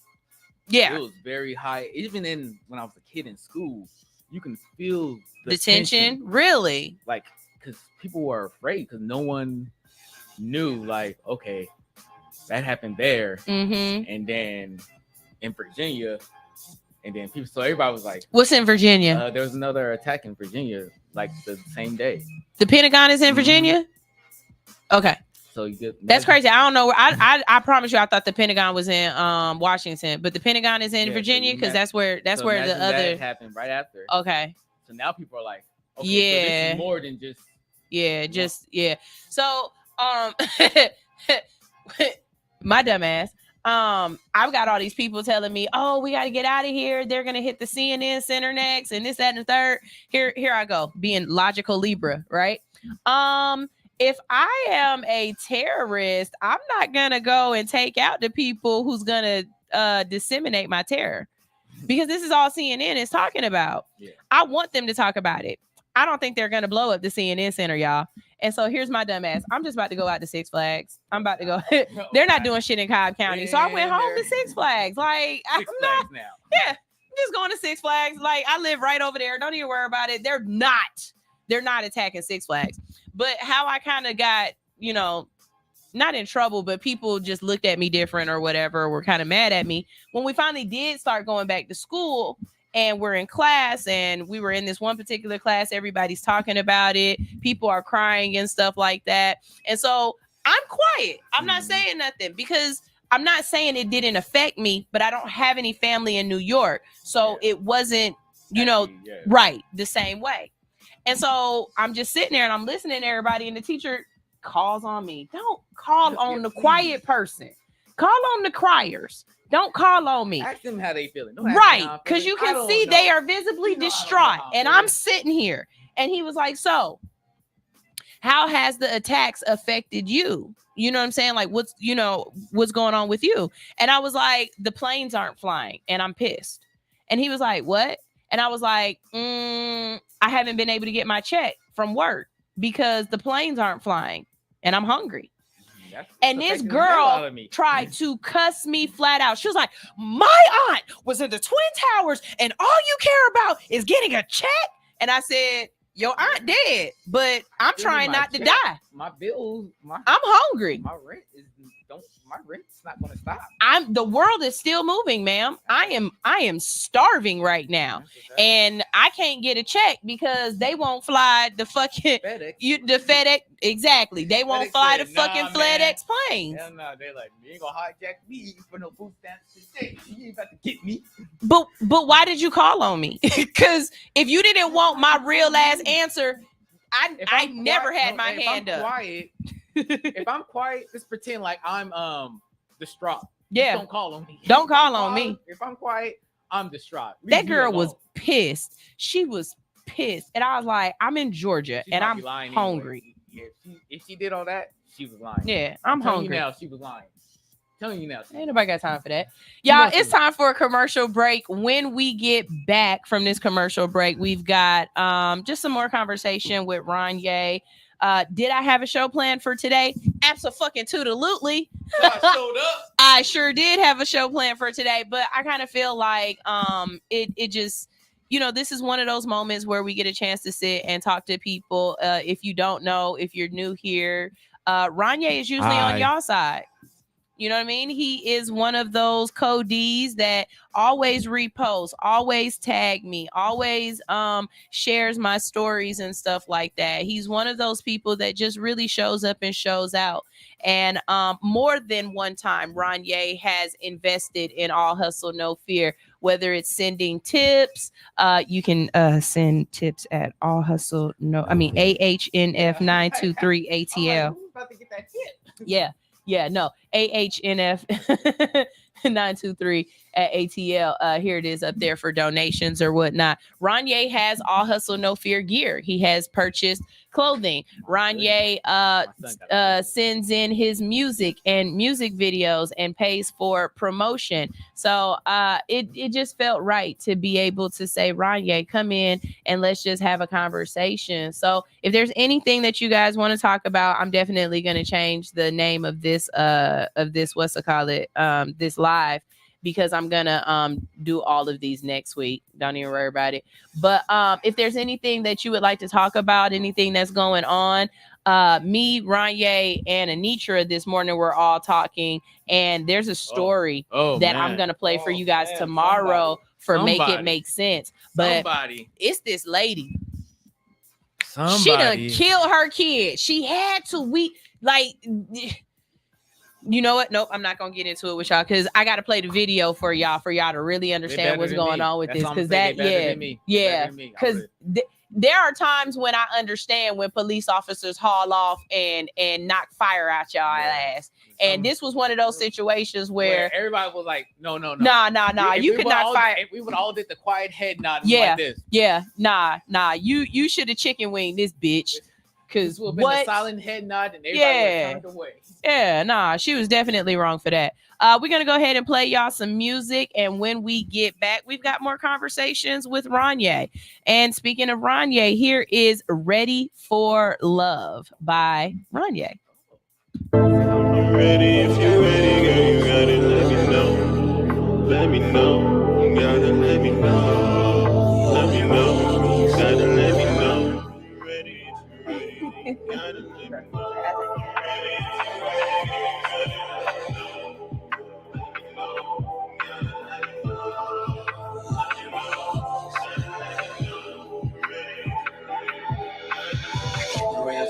Yeah. It was very high. Even when I was a kid in school, you can feel the tension. Really? Like, because people were afraid because no one knew, like, okay, that happened there. And then in Virginia, and then people, so everybody was like, what's in Virginia? There was another attack in Virginia, like the same day. The Pentagon is in Virginia? Okay. So you get that's crazy. I don't know. I promise you, I thought the Pentagon was in Washington, but the Pentagon is in Virginia because that's where the other happened right after. Okay. So now people are like, okay, so this is more than just So my dumb ass. I've got all these people telling me, oh, we got to get out of here. They're gonna hit the CNN center next, and this, that, and the third. Here I go, being logical Libra, right? If I am a terrorist, I'm not going to go and take out the people who's going to disseminate my terror, because this is all CNN is talking about. Yeah. I want them to talk about it. I don't think they're going to blow up the CNN center, y'all. And so here's my dumb ass. I'm just about to go out to Six Flags. I'm about to go. They're not doing shit in Cobb County. So I went home to Six Flags. Like, I'm not. Now. Yeah, I'm just going to Six Flags. Like, I live right over there. Don't even worry about it. They're not attacking Six Flags. But how I kind of got, you know, not in trouble, but people just looked at me different or whatever, were kind of mad at me. When we finally did start going back to school and we're in class, and we were in this one particular class, everybody's talking about it. People are crying and stuff like that. And so I'm quiet. I'm not saying nothing, because I'm not saying it didn't affect me, but I don't have any family in New York. So it wasn't, you know, right, the same way. And so I'm just sitting there and I'm listening to everybody, and the teacher calls on me. Don't call on the quiet person. Call on the criers. Don't call on me. Ask them how they feeling. Right, because you can see they are visibly distraught. And I'm sitting here. And he was like, so how has the attacks affected you? You know what I'm saying? Like, what's going on with you? And I was like, the planes aren't flying and I'm pissed. And he was like, what? And I was like, I haven't been able to get my check from work because the planes aren't flying and I'm hungry. And this girl tried to cuss me flat out. She was like, my aunt was in the Twin Towers and all you care about is getting a check. And I said, your aunt dead, but I'm trying not to die. My bills, I'm hungry. My rent's not going to stop. The world is still moving, ma'am. I am starving right now, and I can't get a check because they won't fly the fucking FedEx. Exactly, they won't fly the fucking FedEx planes. Hell no, they're like, you ain't gonna hijack me for no food stamps today. You ain't about to get me. But why did you call on me? Because if you didn't want my real ass answer, I never had my hand up. If I'm quiet, just pretend like I'm distraught. Yeah. Don't call on me. Don't call on me. If I'm quiet, I'm distraught. That girl was pissed. She was pissed. And I was like, I'm in Georgia and I'm hungry. Anyway. If she did all that, she was lying. Yeah, I'm hungry. Now she was lying. telling you now. Ain't nobody got time for that. Y'all, it's time for a commercial break. When we get back from this commercial break, we've got just some more conversation with Ronye. Did I have a show planned for today? Abso-fucking-toodalutely. So I showed up. I sure did have a show planned for today, but I kind of feel like it just, you know, this is one of those moments where we get a chance to sit and talk to people. If you don't know, if you're new here, Ronye is usually on y'all side. You know what I mean? He is one of those Codees that always reposts, always tag me, always shares my stories and stuff like that. He's one of those people that just really shows up and shows out. And more than one time, Ronye has invested in All Hustle, No Fear, whether it's sending tips. You can send tips at AHNF4.100 ATL. About to get that tip. Yeah, no, AHNF 923 at ATL. Here it is up there for donations or whatnot. Ronye has All Hustle No Fear gear. He has purchased clothing. Ronye sends in his music and music videos and pays for promotion. So it just felt right to be able to say, Ronye, come in and let's just have a conversation. So if there's anything that you guys want to talk about, I'm definitely going to change the name of this this live, because I'm gonna do all of these next week. Don't even worry about it. But if there's anything that you would like to talk about, anything that's going on, me, Ronye, and Anitra this morning we're all talking, and there's a story that I'm gonna play for you guys tomorrow for Make It Make Sense. But it's this lady. She done killed her kid. She had to you know what? Nope, I'm not gonna get into it with y'all because I gotta play the video for y'all to really understand what's going on with this. Because because there are times when I understand when police officers haul off and knock fire out y'all ass. And this was one of those situations where everybody was like, no. Nah. You could not fire. If we would all did the quiet head nod like this. Yeah. Nah. You should have chicken winged this bitch. Because what? Been a silent head nod and everybody turned away. Yeah, nah, she was definitely wrong for that. We're going to go ahead and play y'all some music. And when we get back, we've got more conversations with Ronye. And speaking of Ronye, here is Ready for Love by Ronye. I'm ready. If you're ready, girl, you gotta let me know. Let me know. You gotta let me know. Let me know. You gotta let me know. You're ready. If you're ready, you gotta let me know.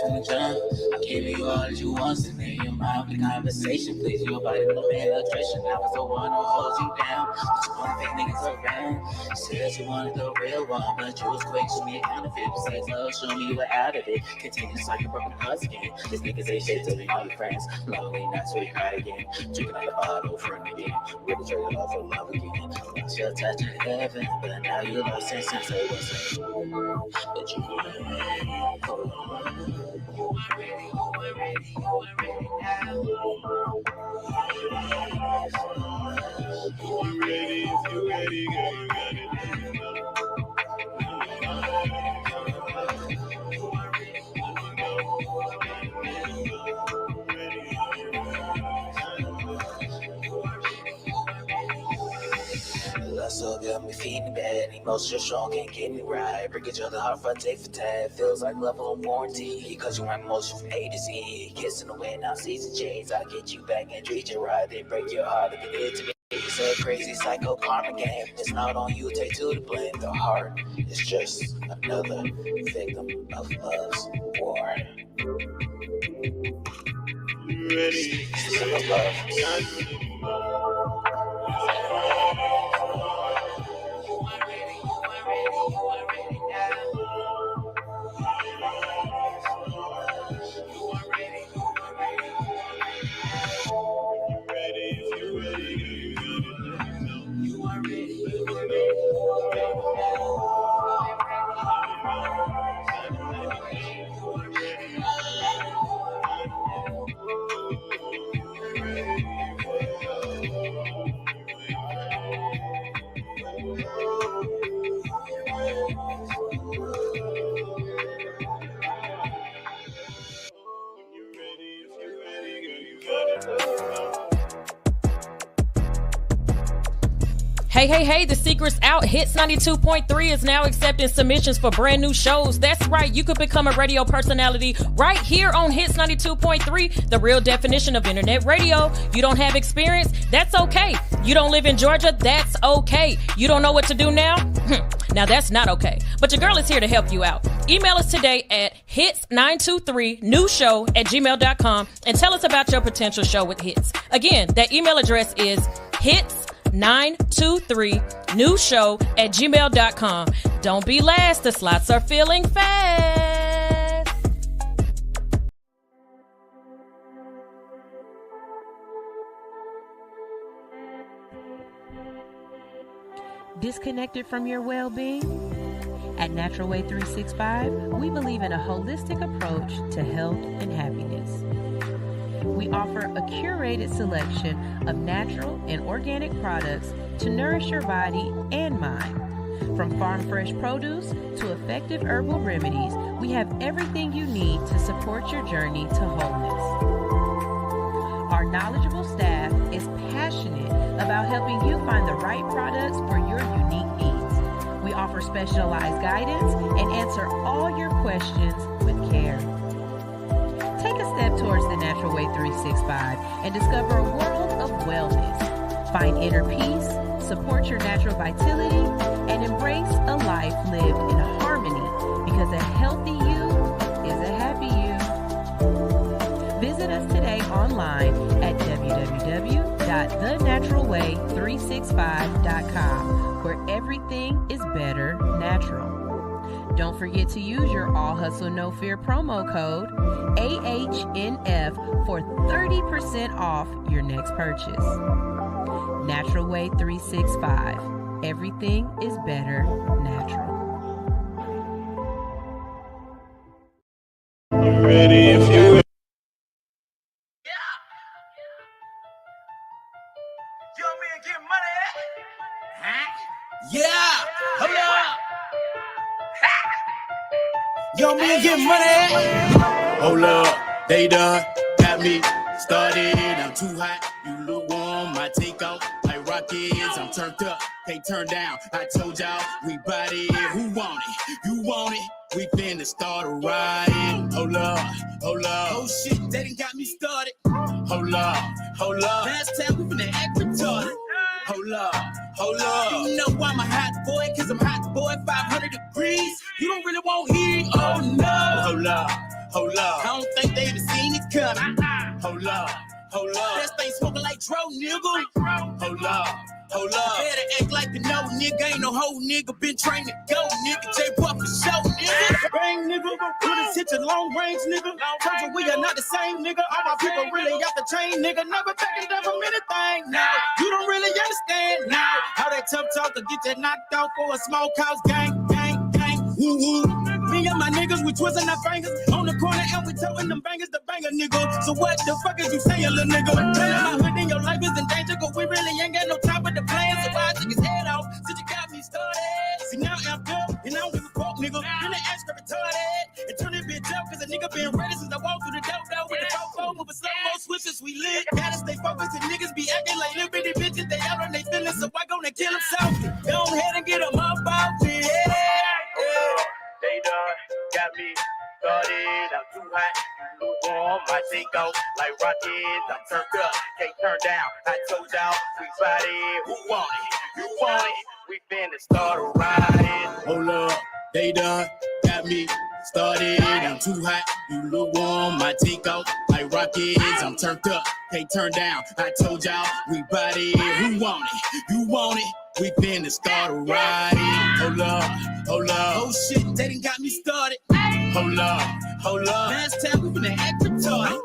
From the jump, I gave you all that you want. So now you're mine for the conversation. Please, your body no electrician. I was the one who holds you down. Just one thing niggas around. Said you wanted the real one, but you was quick to me a counterfeit. Besides love, show me you were out of it. Continue to start your broken hearts again. These niggas ain't shit to me, all your friends. Lonely, not so you cry again. Drinking out the bottle, friend again. Really traded love for love again. Lost your touch in heaven, but now you lost since I was like, but you were ready for love. You are ready now. You are ready, if you're ready, girl, you gotta let me know. Love so got me feeling bad. Emotions strong, can't get me right. Break each other heart for day for day. Feels like love on warranty. Cause you want emotion from A to Z. Kissing the wind, now season change. I get you back and treat you right. Then break your heart if you did to me. It's a crazy psycho karma game. It's not on you, take two to blame. The heart is just another victim of love's war. You ready? System of love. Hey, the secret's out. Hits 92.3 is now accepting submissions for brand new shows. That's right, you could become a radio personality right here on Hits 92.3, the real definition of internet radio. You don't have experience? That's okay. You don't live in Georgia? That's okay. You don't know what to do now? Now that's not okay. But your girl is here to help you out. Email us today at hits923newshow@gmail.com and tell us about your potential show with Hits. Again, that email address is hits923newshow@gmail.com. Don't be last. The slots are filling fast. Disconnected from your well-being? At Natural Way 365, we believe in a holistic approach to health and happiness. We offer a curated selection of natural and organic products to nourish your body and mind. From farm fresh produce to effective herbal remedies, we have everything you need to support your journey to wholeness. Our knowledgeable staff is passionate about helping you find the right products for your unique needs. We offer specialized guidance and answer all your questions with care. Take a step towards the Natural Way 365 and discover a world of wellness. Find inner peace, support your natural vitality, and embrace a life lived in harmony, because a healthy you is a happy you. Visit us today online at www.thenaturalway365.com, where everything is better natural. Don't forget to use your All Hustle No Fear promo code AHNF for 30% off your next purchase. Natural Way 365. Everything is better natural. I'm ready if you're ready. Yeah, hold up. Yo, man, get money. Hold up, they done got me started. I'm too hot, you lukewarm. I take off like rockets. I'm turned up, can't turn down. I told y'all we bout it. Who want it? You want it? We finna start a ride. Hold up, hold up. Oh shit, they done got me started. Hold up, hold up. Last time we finna act retarded. Hold up, hold up. You know I'm a hot boy, cause I'm hot boy, 500 degrees. You don't really want heat, oh no. Hold up, hold up. I don't think they even seen it coming. Hold up, hold up. That thing smoking like dro, nigga. Hold up, hold up. Better act like you know, nigga. Ain't no whole nigga, been trained to go, nigga. J-Buck for show, nigga. Bang, nigga. Put us hit your long range, nigga. Told you we are not the same, nigga. All my people really out the chain, nigga. Never backing down from anything, now. You don't really understand, now. How that tough talk to get that knocked out for a smoke house gang, gang, gang. Woo, woo. Me and my niggas, we twisting our fingers on the corner and we toting them bangers to banger, nigga. So what the fuck is you saying, little nigga? Telling my hood in your life is in danger, cause we really ain't got no time for the plans. So I took his head off since you got me started. See, now I'm up and I don't give a fuck, nigga. Really extra retarded and turn that bitch up, cause a nigga been ready since I walked through the door with the fofo, moving slow-mo switches, we lit. Gotta stay focused and niggas be acting like little bitty bitches. They out on they feelings, so why gonna kill themselves? Go ahead and get them up out there. Yeah. They done got me started. I'm too hot, you lukewarm. I take off like rockets. I'm turned up, can't turn down. I told y'all we bout it. Who want it? You want it? We finna start a ride. Hold up, they done got me started. I'm too hot, you lukewarm. I take off like rockets. I'm turned up, can't turn down. I told y'all we bout it. Who want it? You want it? We finna start a ride. Hold up, hold up. Oh shit, they done got me started. Hold up, hold up. Last time we finna act retarded.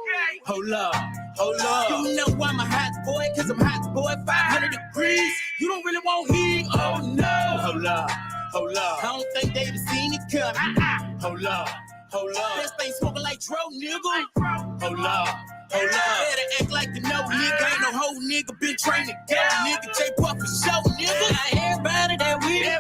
Hold up, hold up. You know I'm a hot boy, cause I'm hot boy, 500 degrees. You don't really want heat, oh no. Hold up, hold up. I don't think they even seen it coming. Hold up, hold up. This thing smoking like dro, nigga. Hold up. Hold up. Better act like you know, nigga. Ain't no whole nigga, been trained to go, nigga. J-Buck for show, nigga. Everybody that with it,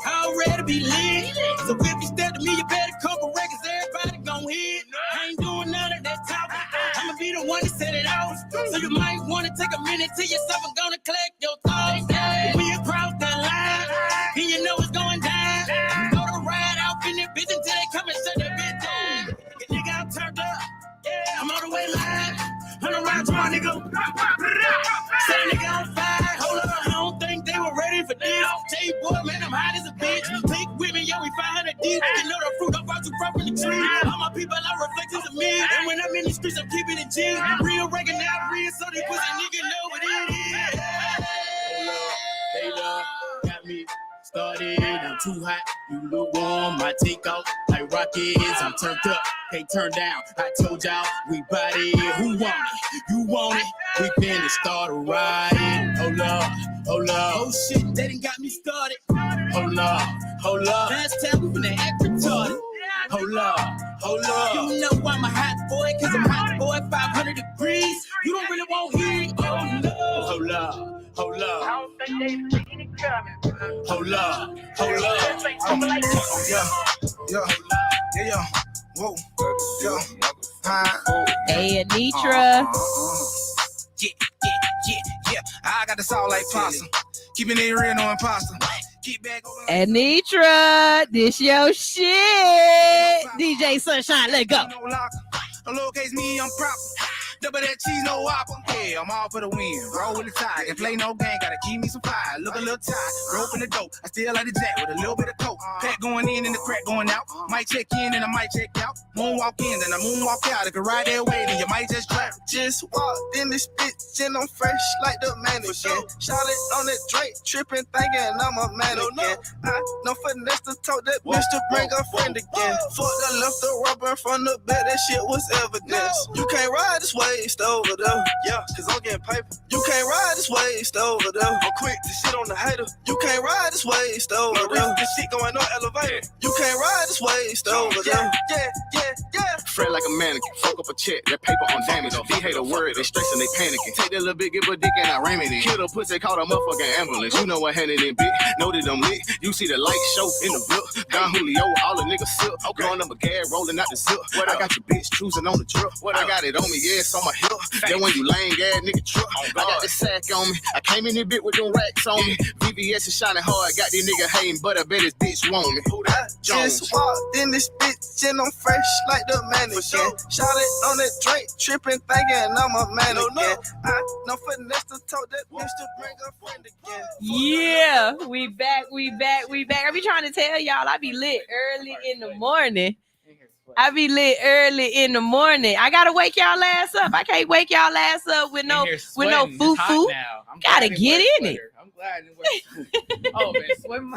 already be lit. So if you step to me, you better come correct, cause everybody gon' hit. I ain't doing none of that talking. I'ma be the one to set it off. So you might want to take a minute to yourself and gonna collect your thoughts. We across the line, and you know it's going down. Go to ride out in the bitch until they come and shut that bitch down. Get nigga out turned up, I'm on the way live. On the ride, my nigga. Set a nigga on fire. Hold up, I don't think they were ready for this. Tell you, boy, man, I'm hot as a bitch. Take women, yo, we 500 deep. You know the fruit I brought you from the tree. All my people are reflections of me. And when I'm in the streets, I'm keeping it G. Real regular, not real, so they pussy nigga know what it is. Hold up, they done got me started. I'm too hot, you lukewarm. My take out like rockets. I'm turned up, can't turn down. I told y'all we body. Who want it? You want it? We finna start a ride. Hold up, hold up. Oh shit, they done got me started. Hold up, hold up. Last time we finna act retarded. Hold up, hold up. You know I'm a hot boy, cause I'm hot boy, 500 degrees. You don't really want heat. Oh no. Hold up, hold up. I don't think they seen it coming. Hold up, hold up. Yeah. Whoa, yo. Hey, Anitra. Yeah. I got this all like pasta. Keeping it real, no imposter. Keep back over. Anitra, this your shit. DJ Sunshine, let go. No lowercase me, I'm proper. Double that cheese, no whopper. Yeah, I'm all for the win. Roll with the tide. And play no game, gotta keep me some fire. Look a little tight. Rope in the dope. I still like the jack with a little bit of coke. Pack going in and the crack going out. Might check in and I might check out. Moonwalk in, then I moonwalk out. If you ride that way, then you might just drive. Just walked in this bitch and I'm fresh like the mannequin. Shot it on that Drake, tripping, thinking I'm a mannequin. I know finesse to talk that bitch to bring a friend again. Fuck the left the rubber from the bed, that shit was evidence. You can't ride this waist over there, yeah, cause I'm getting paper. You can't ride this waist over there. I'm quick to shit on the hater. You can't ride this waist over there. This shit going on elevator. You can't ride this waist over there. Yeah. Fret like a mannequin, fuck up a check, that paper on damage. They hate a word, they stressing, they panicking. Take that little bit, give a dick and I ram it in. Kill the pussy, call a motherfucking ambulance. You know what handed in bit, know that I'm lit. You see the light show in the book. Don Julio, all the niggas sip. Blowing up a gas, rolling out the zip. I got your bitch cruising on the drip. I got it on me, yeah, it's on my hip. Then when you lame ass nigga trip, I got the sack on me. I came in this bit with them racks on me. VVS is shining hard, got this nigga hating, but I bet his bitch want me. Who that? Just walked in this bitch and I'm fresh like the mannequin. Shot it on that Drake, tripping, thinking I'm a mannequin. I know finesse to talk that bitch to bring a friend again. Yeah, we back. I be trying to tell y'all, I be lit early in the morning. I gotta wake y'all ass up. I can't wake y'all ass up with no foo-foo. Gotta get in it. I'm glad it works. Oh man, sweating.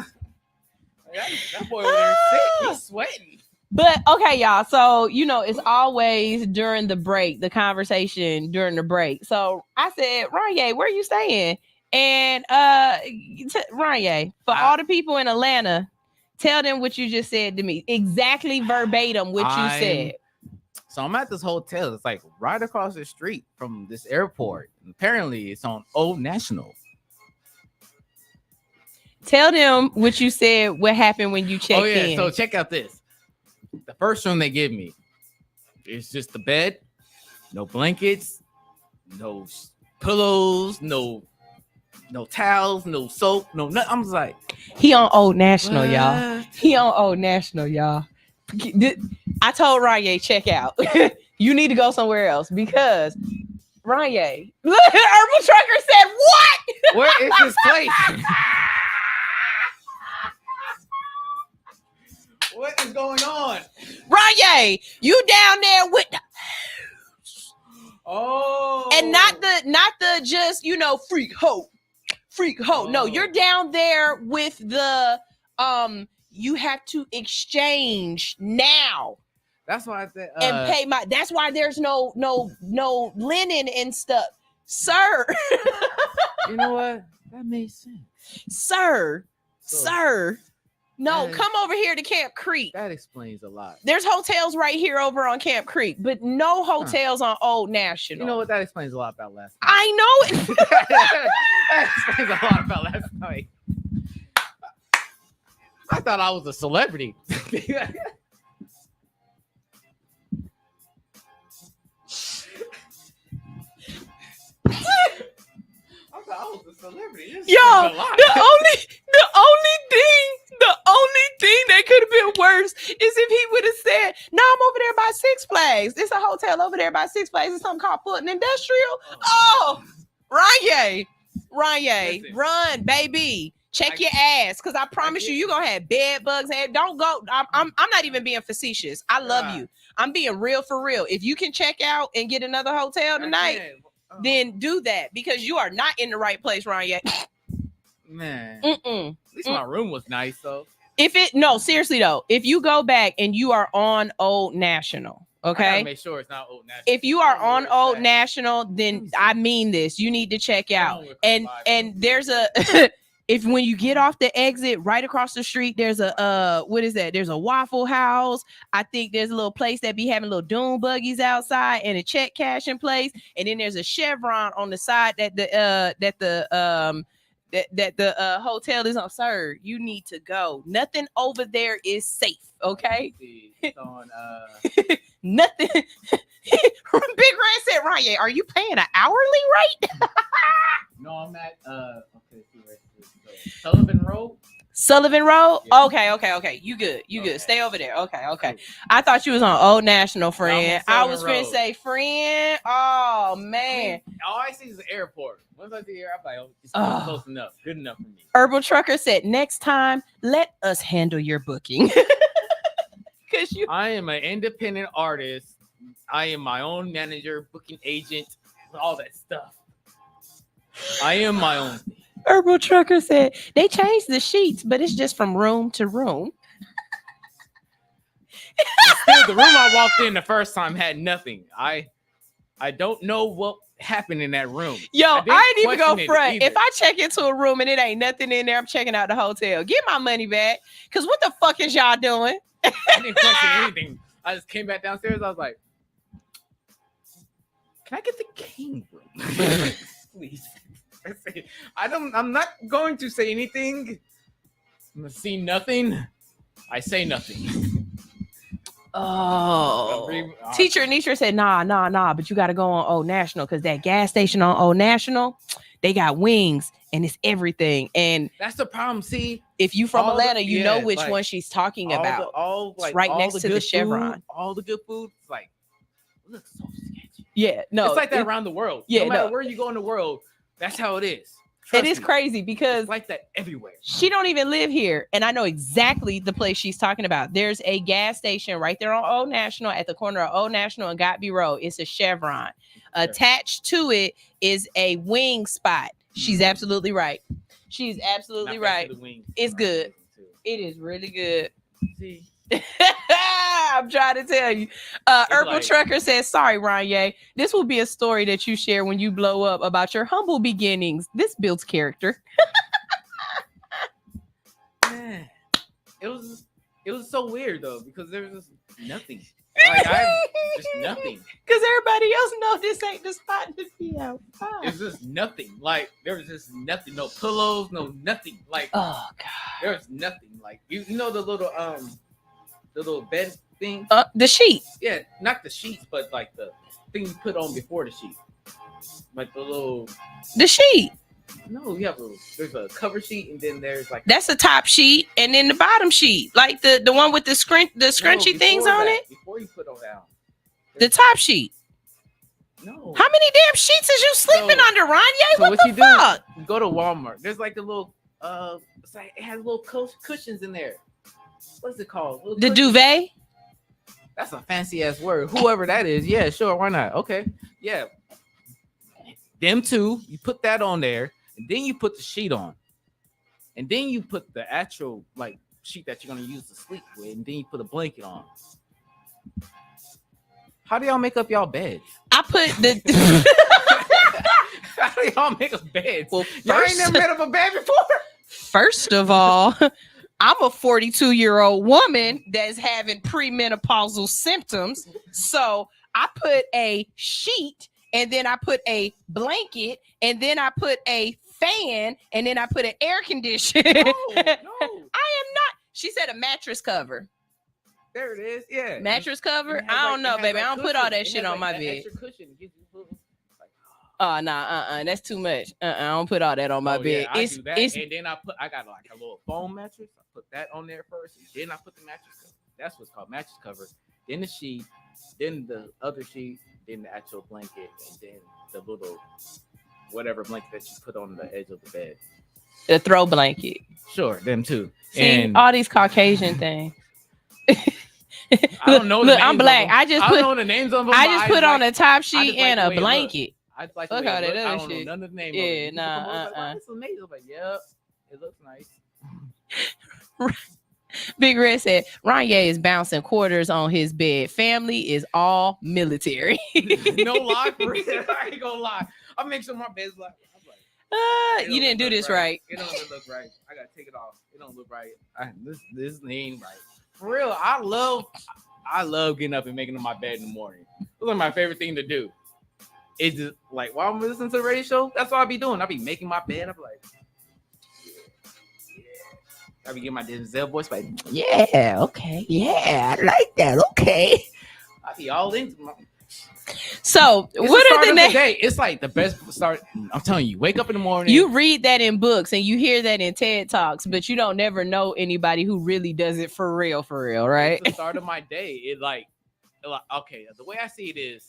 That boy over there sick. He's sweating. But okay, y'all. So it's always during the break, the conversation during the break. So I said, Ranye, where you staying? And Ranye, for all the people in Atlanta, tell them what you just said to me. Exactly verbatim what you said. So I'm at this hotel. It's like right across the street from this airport. Apparently, it's on Old National. Tell them what you said, what happened when you checked in. So check out this. The first room they give me is just the bed, no blankets, no pillows, no towels, no soap, no nothing. I'm just like, he on Old National, y'all. He on Old National, y'all. I told Ranye, check out. You need to go somewhere else because Ranye, Herbal Trucker said, what? Where is this place? What is going on? Ranye, you down there with the and not the just freak hoe. No, you're down there with the you have to exchange now. That's why I said and pay my. That's why there's no linen and stuff, sir. You know what? That makes sense, sir. No, come over here to Camp Creek. That explains a lot. There's hotels right here over on Camp Creek, but no hotels on Old National. You know what? That explains a lot about last night. I know it. That explains a lot about last night. I thought I was a celebrity. was a celebrity. This Yo, is a lot. the only thing that could have been worse is if he would have said, "No, I'm over there by Six Flags. It's a hotel over there by Six Flags. It's something called Fulton Industrial." Oh, Ranye, Listen. run, baby. Check your ass, because I promise you gonna have bed bugs. And don't go. I'm not even being facetious. I love you. I'm being real for real. If you can check out and get another hotel tonight, then do that, because you are not in the right place, Ranye. Man. At least my room was nice though. Seriously though, if you go back and you are on Old National, okay, I gotta make sure it's not Old National. if you are on Old National, then I mean this, you need to check out. And there's a if when you get off the exit, right across the street, there's a what is that? There's a Waffle House. I think there's a little place that be having little dune buggies outside and a check cashing place. And then there's a Chevron on the side that the hotel is on. Sir, you need to go. Nothing over there is safe. Okay. It's on nothing. Big Red said, Ryan, are you paying an hourly rate? No, I'm at okay, Sullivan Road. Sullivan Road? Yeah. Okay. You good. Stay over there. Okay. I thought you was on Old National, friend. I was going to say, friend. Oh, man. All I see is the airport. Once I see the airport, I'm like, it's close enough. Good enough for me. Herbal Trucker said, next time, let us handle your booking. I am an independent artist. I am my own manager, booking agent, all that stuff. I am my own thing. Herbal Trucker said, they changed the sheets, but it's just from room to room. Still, the room I walked in the first time had nothing. I don't know what happened in that room. Yo, I ain't even go front. Either. If I check into a room and it ain't nothing in there, I'm checking out the hotel. Get my money back. Because what the fuck is y'all doing? I didn't question anything. I just came back downstairs. I was like, can I get the king room? Please. I'm not going to say anything. I'm gonna see nothing. I say nothing. Oh, Teacher Nisha said, nah, but you got to go on Old National, because that gas station on Old National, they got wings and it's everything. And that's the problem. See, if you from Atlanta, you know which one she's talking about. It's right next to the Chevron. Food, all the good food, it's like, it looks so sketchy. Yeah, no, it's like that around the world. Yeah, no matter where you go in the world, that's how it is. It is crazy, because it's like that everywhere. She don't even live here, and I know exactly the place she's talking about. There's a gas station right there on Old National, at the corner of Old National and Gotby Road. It's a Chevron. Sure. Attached to it is a wing spot. She's absolutely right. She's absolutely right. It's good. It is really good. See. I'm trying to tell you. Herbal Trucker says, sorry, Ranye. This will be a story that you share when you blow up about your humble beginnings. This builds character. Man, it was so weird though, because there was just nothing. Just nothing. Because everybody else know this ain't the spot to be out. It's just nothing. Like, there was just nothing. No pillows, no nothing. Like, oh god, there was nothing. Like, you know the little bed thing? The sheet. Yeah, not the sheets, but like the thing you put on before the sheet. Like the sheet. No, there's a cover sheet, and then there's like, that's the top sheet, and then the bottom sheet, like the one with the scrunchy things on it. Before you put on down. The top sheet. No. How many damn sheets is you sleeping under, Ranye? So what the fuck? You go to Walmart. There's like a little it's like, it has little cushions in there. What's it called? The duvet. That's a fancy ass word. Whoever that is, yeah, sure, why not? Okay, yeah. Them two, you put that on there, and then you put the sheet on, and then you put the actual like sheet that you're gonna use to sleep with, and then you put a blanket on. How do y'all make up y'all beds? I put the. How do y'all make a bed? Well, y'all ain't never made up a bed before. First of all, I'm a 42-year-old woman that's having premenopausal symptoms. So I put a sheet, and then I put a blanket, and then I put a fan, and then I put an air conditioner. No. I am not. She said a mattress cover. There it is. Yeah. Mattress cover? I don't know, baby. I don't put all that shit on my bed. Oh nah, that's too much. I don't put all that on my bed. Yeah, I do that, and then I got like a little foam mattress. I put that on there first, and then I put the mattress cover. That's what's called mattress cover. Then the sheet, then the other sheet, then the actual blanket, and then the little whatever blanket that you put on the edge of the bed. The throw blanket. Sure, them too. See, and all these Caucasian things. I don't know. Look, I'm black. I don't know the names of them. I just put on a top sheet and a blanket. I like Fuck all that other shit. Know none of the names. Yeah, nah. It's amazing. Like, yep, it looks nice. Big Red said, Ranye is bouncing quarters on his bed. Family is all military. No lie, for real. I ain't gonna lie. I make sure my bed's like. You didn't do this right. It don't look right. I gotta take it off. It don't look right. This ain't right. For real, I love getting up and making my bed in the morning. It's like my favorite thing to do. It's just like while I'm listening to the radio show, that's what I be doing. I be making my bed. I'm like, I be getting my Denzel voice like, yeah, okay, yeah, I like that, okay. I be all into my. So what are the next day? It's like the best start. I'm telling you, wake up in the morning. You read that in books and you hear that in TED Talks, but you don't never know anybody who really does it for real, right? It's the start of my day. It like okay. The way I see it is,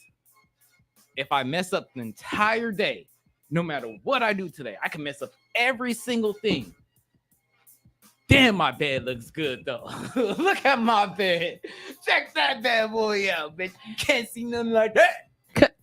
if I mess up the entire day, no matter what I do today, I can mess up every single thing. Damn, my bed looks good though. Look at my bed. Check that bad boy out, bitch. You can't see nothing like that.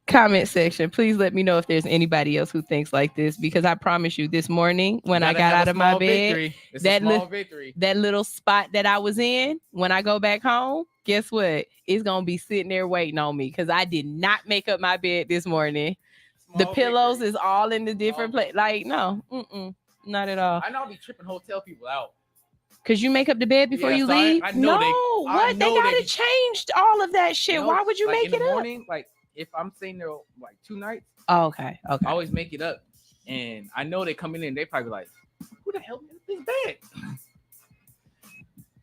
Comment section. Please let me know if there's anybody else who thinks like this, because I promise you, this morning when I got out of my bed, that little spot that I was in, when I go back home, guess what? It's gonna be sitting there waiting on me because I did not make up my bed this morning. The pillows is all in the different place. Like, no, not at all. I know I'll be tripping hotel people out. Cause you make up the bed before you leave? I know they gotta change all of that shit. No, why would you make in it the up? Morning, like if I'm staying there like 2 nights. Oh, okay. I always make it up. And I know they come in and they probably like, who the hell made this bed?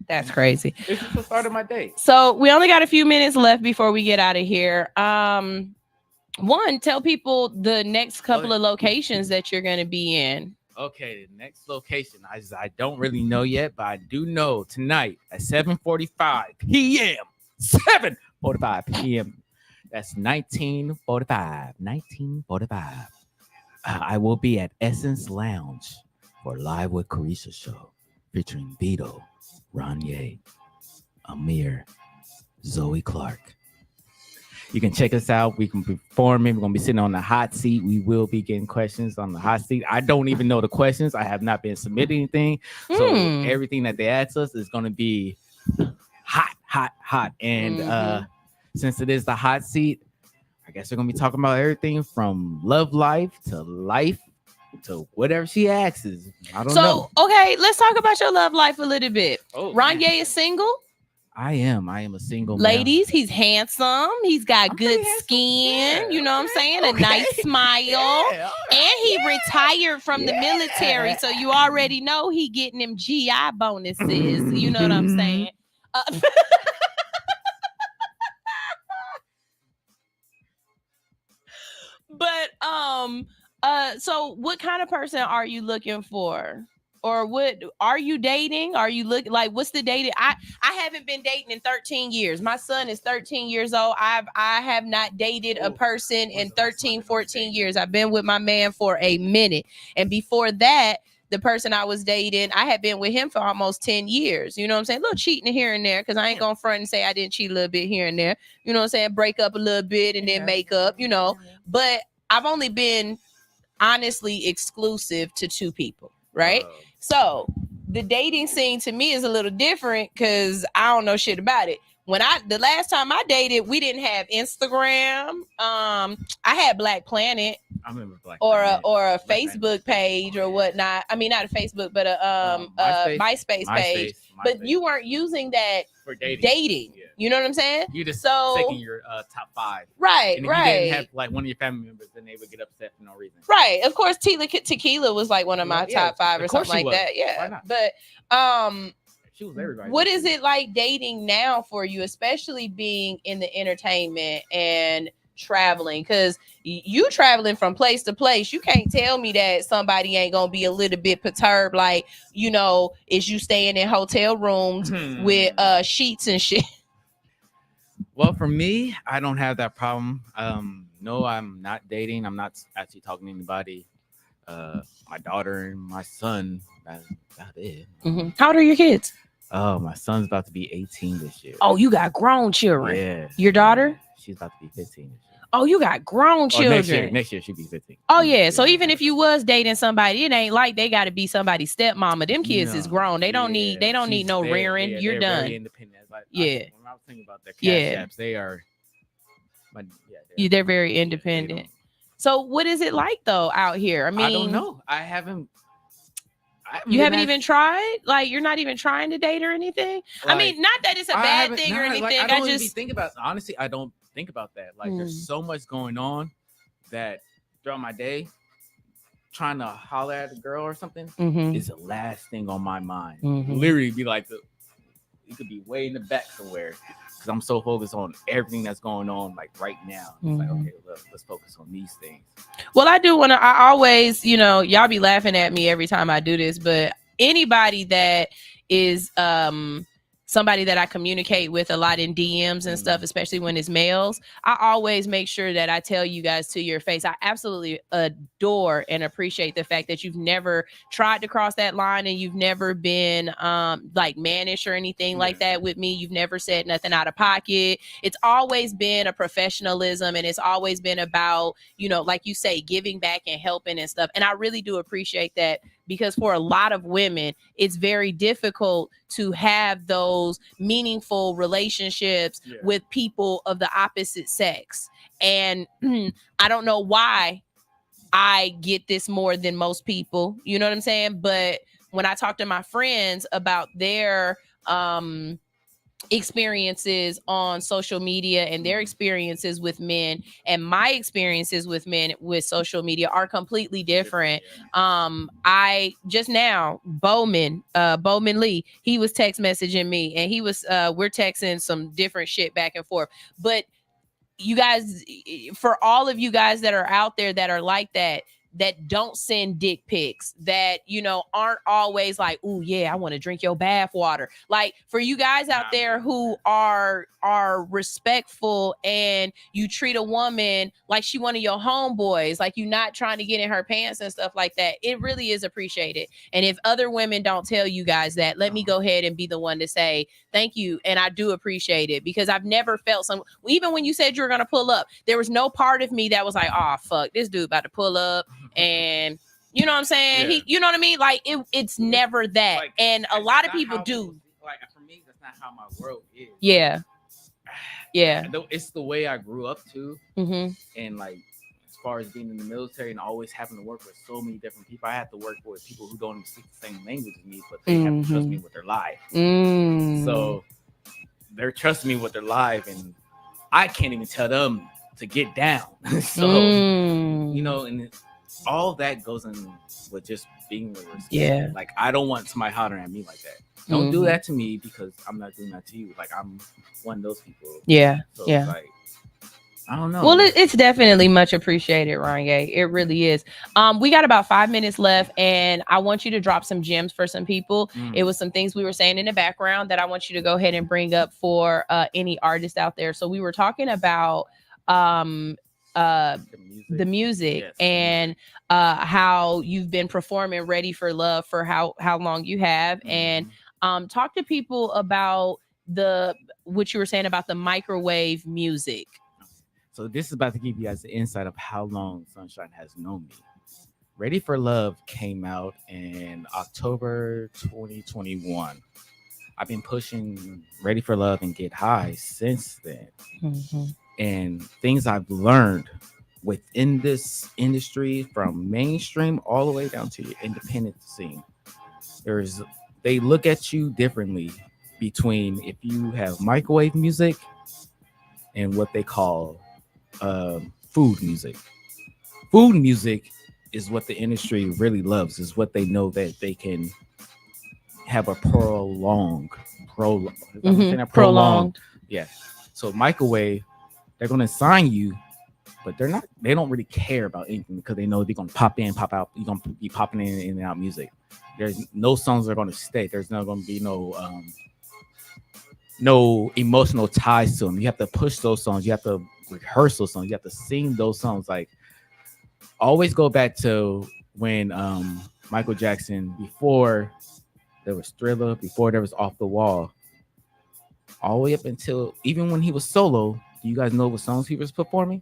That's crazy. This is the start of my day. So we only got a few minutes left before we get out of here. One, tell people the next couple of locations that you're gonna be in. Okay, the next location, I don't really know yet, but I do know tonight at 7:45 p.m. 7:45 p.m. That's 1945. 1945. I will be at Essence Lounge for Live with Carisha show featuring Vito, Ranye, Amir, Zoe Clark. You can check us out. We can be performing. We're going to be sitting on the hot seat. We will be getting questions on the hot seat. I don't even know the questions. I have not been submitting anything. So everything that they ask us is going to be hot. And since it is the hot seat, I guess we're going to be talking about everything from love life to life to whatever she asks. I don't know. So, okay, let's talk about your love life a little bit. Ranye is single. I am a single man. Ladies, he's handsome. He's got good skin. Yeah, you know what I'm saying? A nice smile. And he retired from the military. So you already know he getting them GI bonuses. You know what I'm saying? So what kind of person are you looking for? Or what are you dating? Are you looking like what's the dating? I haven't been dating in 13 years. My son is 13 years old. I have not dated a person in 13, 14 years. I've been with my man for a minute. And before that, the person I was dating, I had been with him for almost 10 years. You know what I'm saying? A little cheating here and there, because I ain't gonna front and say I didn't cheat a little bit here and there. You know what I'm saying? Break up a little bit and then make up, you know. But I've only been honestly exclusive to 2 people, right? So the dating scene to me is a little different because I don't know shit about it. The last time I dated, we didn't have Instagram. I had Black Planet. I remember Black Planet. Or a Facebook page or whatnot. I mean, not a Facebook, but a MySpace page. But you weren't using that for dating. Yeah. You know what I'm saying? You just taking your top 5. Right, and if right. you didn't have like one of your family members, then they would get upset for no reason. Right. Of course, Tequila was like one of my top 5 or something like that. Yeah. But she was everybody. What is it like dating now for you, especially being in the entertainment and traveling? Because you traveling from place to place. You can't tell me that somebody ain't gonna be a little bit perturbed, like, you know, is you staying in hotel rooms with sheets and shit? Well, for me, I don't have that problem. No, I'm not dating. I'm not actually talking to anybody. My daughter and my son. That's about it. Mm-hmm. How old are your kids? Oh, my son's about to be 18 this year. Oh, you got grown children. Yeah. Your daughter? She's about to be 15 this year. Oh, you got grown children. Next year she'll be 15. Oh yeah. So even if you was dating somebody, it ain't like they got to be somebody's stepmama. Them kids is grown. They don't need no rearing. You're done. Very independent. Like, yeah. When I was thinking about their cash apps, they are. They're very independent. So what is it like though out here? I mean, I don't know. I haven't you haven't even tried? Like, you're not even trying to date or anything? Like, I mean, not that it's a bad thing or anything. Like, I don't even think about, honestly, I don't think about that. Like, there's so much going on that throughout my day, trying to holler at a girl or something is the last thing on my mind. Literally be like, it could be way in the back somewhere. Because I'm so focused on everything that's going on, like right now. It's like, okay, let's focus on these things. Well, I always, you know, y'all be laughing at me every time I do this, but anybody that is somebody that I communicate with a lot in DMs and stuff, especially when it's males, I always make sure that I tell you guys to your face. I absolutely adore and appreciate the fact that you've never tried to cross that line and you've never been like mannish or anything like that with me. You've never said nothing out of pocket. It's always been a professionalism, and it's always been about, you know, like you say, giving back and helping and stuff. And I really do appreciate that, because for a lot of women, it's very difficult to have those meaningful relationships with people of the opposite sex. And I don't know why I get this more than most people, you know what I'm saying? But when I talk to my friends about their experiences on social media and their experiences with men and my experiences with men with social media are completely different. I just now, Bowman Lee, he was text messaging me, and he was we're texting some different shit back and forth. But you guys, for all of you guys that are out there that are like that don't send dick pics, that, you know, aren't always like, oh yeah, I want to drink your bath water. Like, for you guys out there who are respectful and you treat a woman like she one of your homeboys, like you're not trying to get in her pants and stuff like that, it really is appreciated. And if other women don't tell you guys that, let me go ahead and be the one to say thank you. And I do appreciate it, because I've never felt even when you said you were going to pull up, there was no part of me that was like, oh fuck, this dude about to pull up. And you know what I'm saying? Yeah. You know what I mean? Like, it's never that. Like, and a lot of people do. Like, for me, that's not how my world is. Yeah. Yeah. It's the way I grew up too. And like, as far as being in the military and always having to work with so many different people, I have to work with people who don't even speak the same language as me, but they have to trust me with their life. So they're trusting me with their life, and I can't even tell them to get down. So, you know, and all that goes in with just being with respect. Yeah. Like, I don't want somebody hollering at me like that. Don't do that to me, because I'm not doing that to you. Like, I'm one of those people. Yeah. So yeah. It's like, I don't know. Well, it's definitely much appreciated, Ranye. It really is. We got about 5 minutes left, and I want you to drop some gems for some people. It was some things we were saying in the background that I want you to go ahead and bring up for any artist out there. So we were talking about the music, yes, and how you've been performing Ready for Love for how long you have, and talk to people about what you were saying about the microwave music. So this is about to give you guys the insight of how long Sunshine has known me. Ready for Love came out in October 2021. I've been pushing Ready for Love and Get High since then. And things I've learned within this industry, from mainstream all the way down to your independent scene, they look at you differently between if you have microwave music and what they call food music. Food music is what the industry really loves, is what they know that they can have a prolonged. Yeah. So microwave, they're going to assign you but they don't really care about anything because they know they're gonna pop in, pop out. You're gonna be popping in and out music. There's no songs that are gonna stay. There's not gonna be no emotional ties to them. You have to push those songs. You have to rehearse those songs. You have to sing those songs. Like, always go back to when Michael Jackson, before there was Thriller, before there was Off the Wall, all the way up until even when he was solo. Do you guys know what songs he was performing?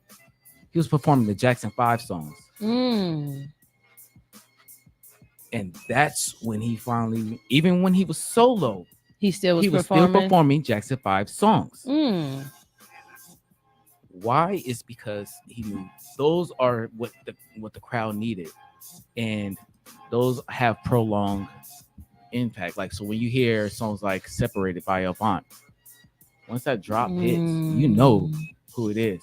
He was performing the Jackson 5 songs. And that's when he finally, even when he was solo, he was still performing Jackson 5 songs. Why? Is because he knew those are what the crowd needed, and those have prolonged impact. Like, so when you hear songs like Separated by Avant, once that drop hits, you know who it is,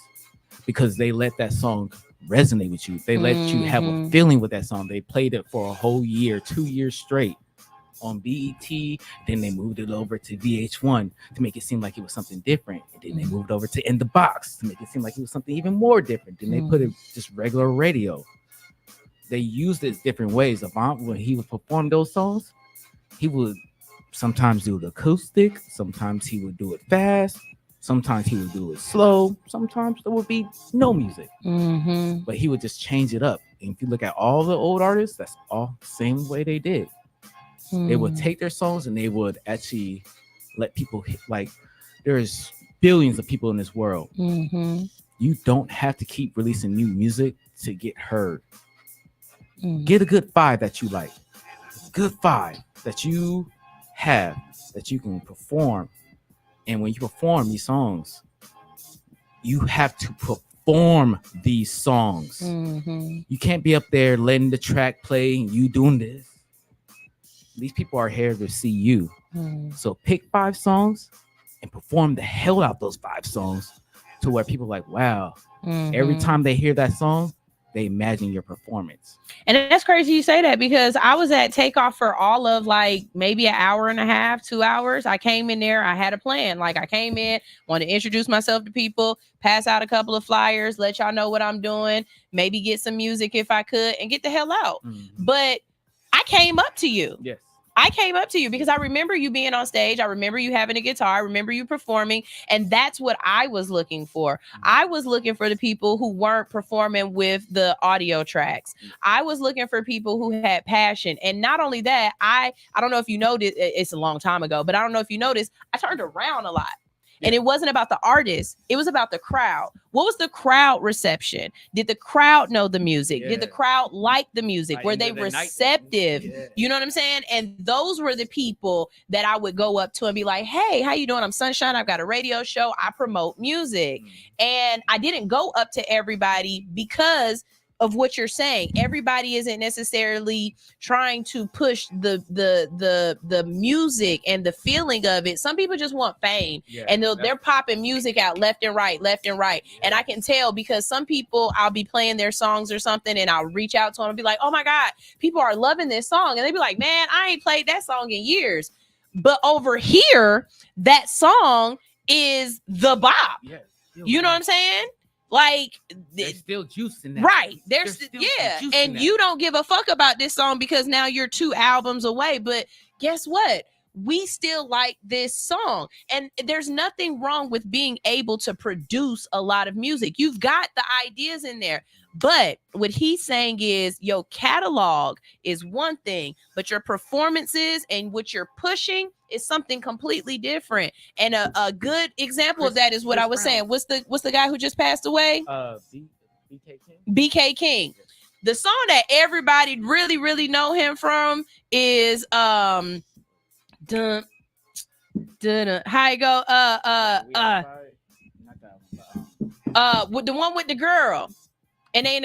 because they let that song resonate with you. They let you have a feeling with that song. They played it for a whole year, 2 years straight on BET. Then they moved it over to VH1 to make it seem like it was something different. And then they moved over to In the Box to make it seem like it was something even more different. Then they put it just regular radio. They used it different ways. Avant, when he would perform those songs, he would sometimes do it acoustic, sometimes he would do it fast, sometimes he would do it slow, sometimes there would be no music. But he would just change it up. And if you look at all the old artists, that's all the same way they did. They would take their songs and they would actually let people hit. Like, there's billions of people in this world. You don't have to keep releasing new music to get heard. Get a good 5 that you like, good 5 that you have, that you can perform. And when you perform these songs, you have to perform these songs. You can't be up there letting the track play and you doing this. These people are here to see you. So pick 5 songs and perform the hell out those 5 songs to where people are like, wow, every time they hear that song, they imagine your performance. And that's crazy you say that, because I was at Takeoff for all of like maybe an hour and a half, 2 hours. I came in there, I had a plan. Like, I came in, wanted to introduce myself to people, pass out a couple of flyers, let y'all know what I'm doing, maybe get some music if I could, and get the hell out. But I came up to you. Yes. I came up to you because I remember you being on stage. I remember you having a guitar. I remember you performing. And that's what I was looking for. I was looking for the people who weren't performing with the audio tracks. I was looking for people who had passion. And not only that, I don't know if you noticed, it's a long time ago, but I don't know if you noticed, I turned around a lot. And it wasn't about the artist. It was about the crowd. What was the crowd reception? Did the crowd know the music? Did the crowd like the music? Were they receptive? You know what I'm saying? And those were the people that I would go up to and be like, hey, how you doing? I'm Sunshine. I've got a radio show. I promote music. And I didn't go up to everybody because of what you're saying. Everybody isn't necessarily trying to push the music and the feeling of it. Some people just want fame, and they're popping music out left and right. And I can tell because some people, I'll be playing their songs or something, and I'll reach out to them and be like, oh my God, people are loving this song. And they be like, man, I ain't played that song in years. But over here, that song is the bop. You know what I'm saying? Like, there's still juice in that. Right. There's still juice. And you don't give a fuck about this song because now you're 2 albums away. But guess what? We still like this song. And there's nothing wrong with being able to produce a lot of music. You've got the ideas in there. But what he's saying is your catalog is one thing, but your performances and what you're pushing is something completely different. And a good example of that is what I was saying. What's the guy who just passed away? BK King. BK King. The song that everybody really, really know him from is dun, dun, dun. How you go? With the one with the girl. And they in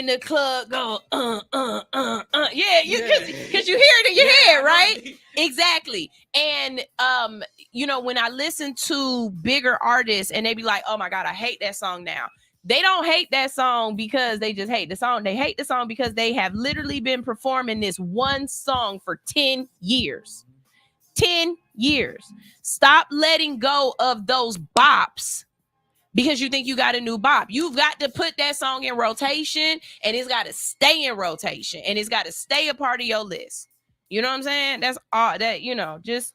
the club go, yeah, because you hear it in your head, right? Exactly. And, you know, when I listen to bigger artists and they be like, oh my God, I hate that song now. They don't hate that song because they just hate the song. They hate the song because they have literally been performing this one song for 10 years. 10 years. Stop letting go of those bops because you think you got a new bop. You've got to put that song in rotation, and it's got to stay in rotation, and it's got to stay a part of your list. You know what I'm saying? That's all that, just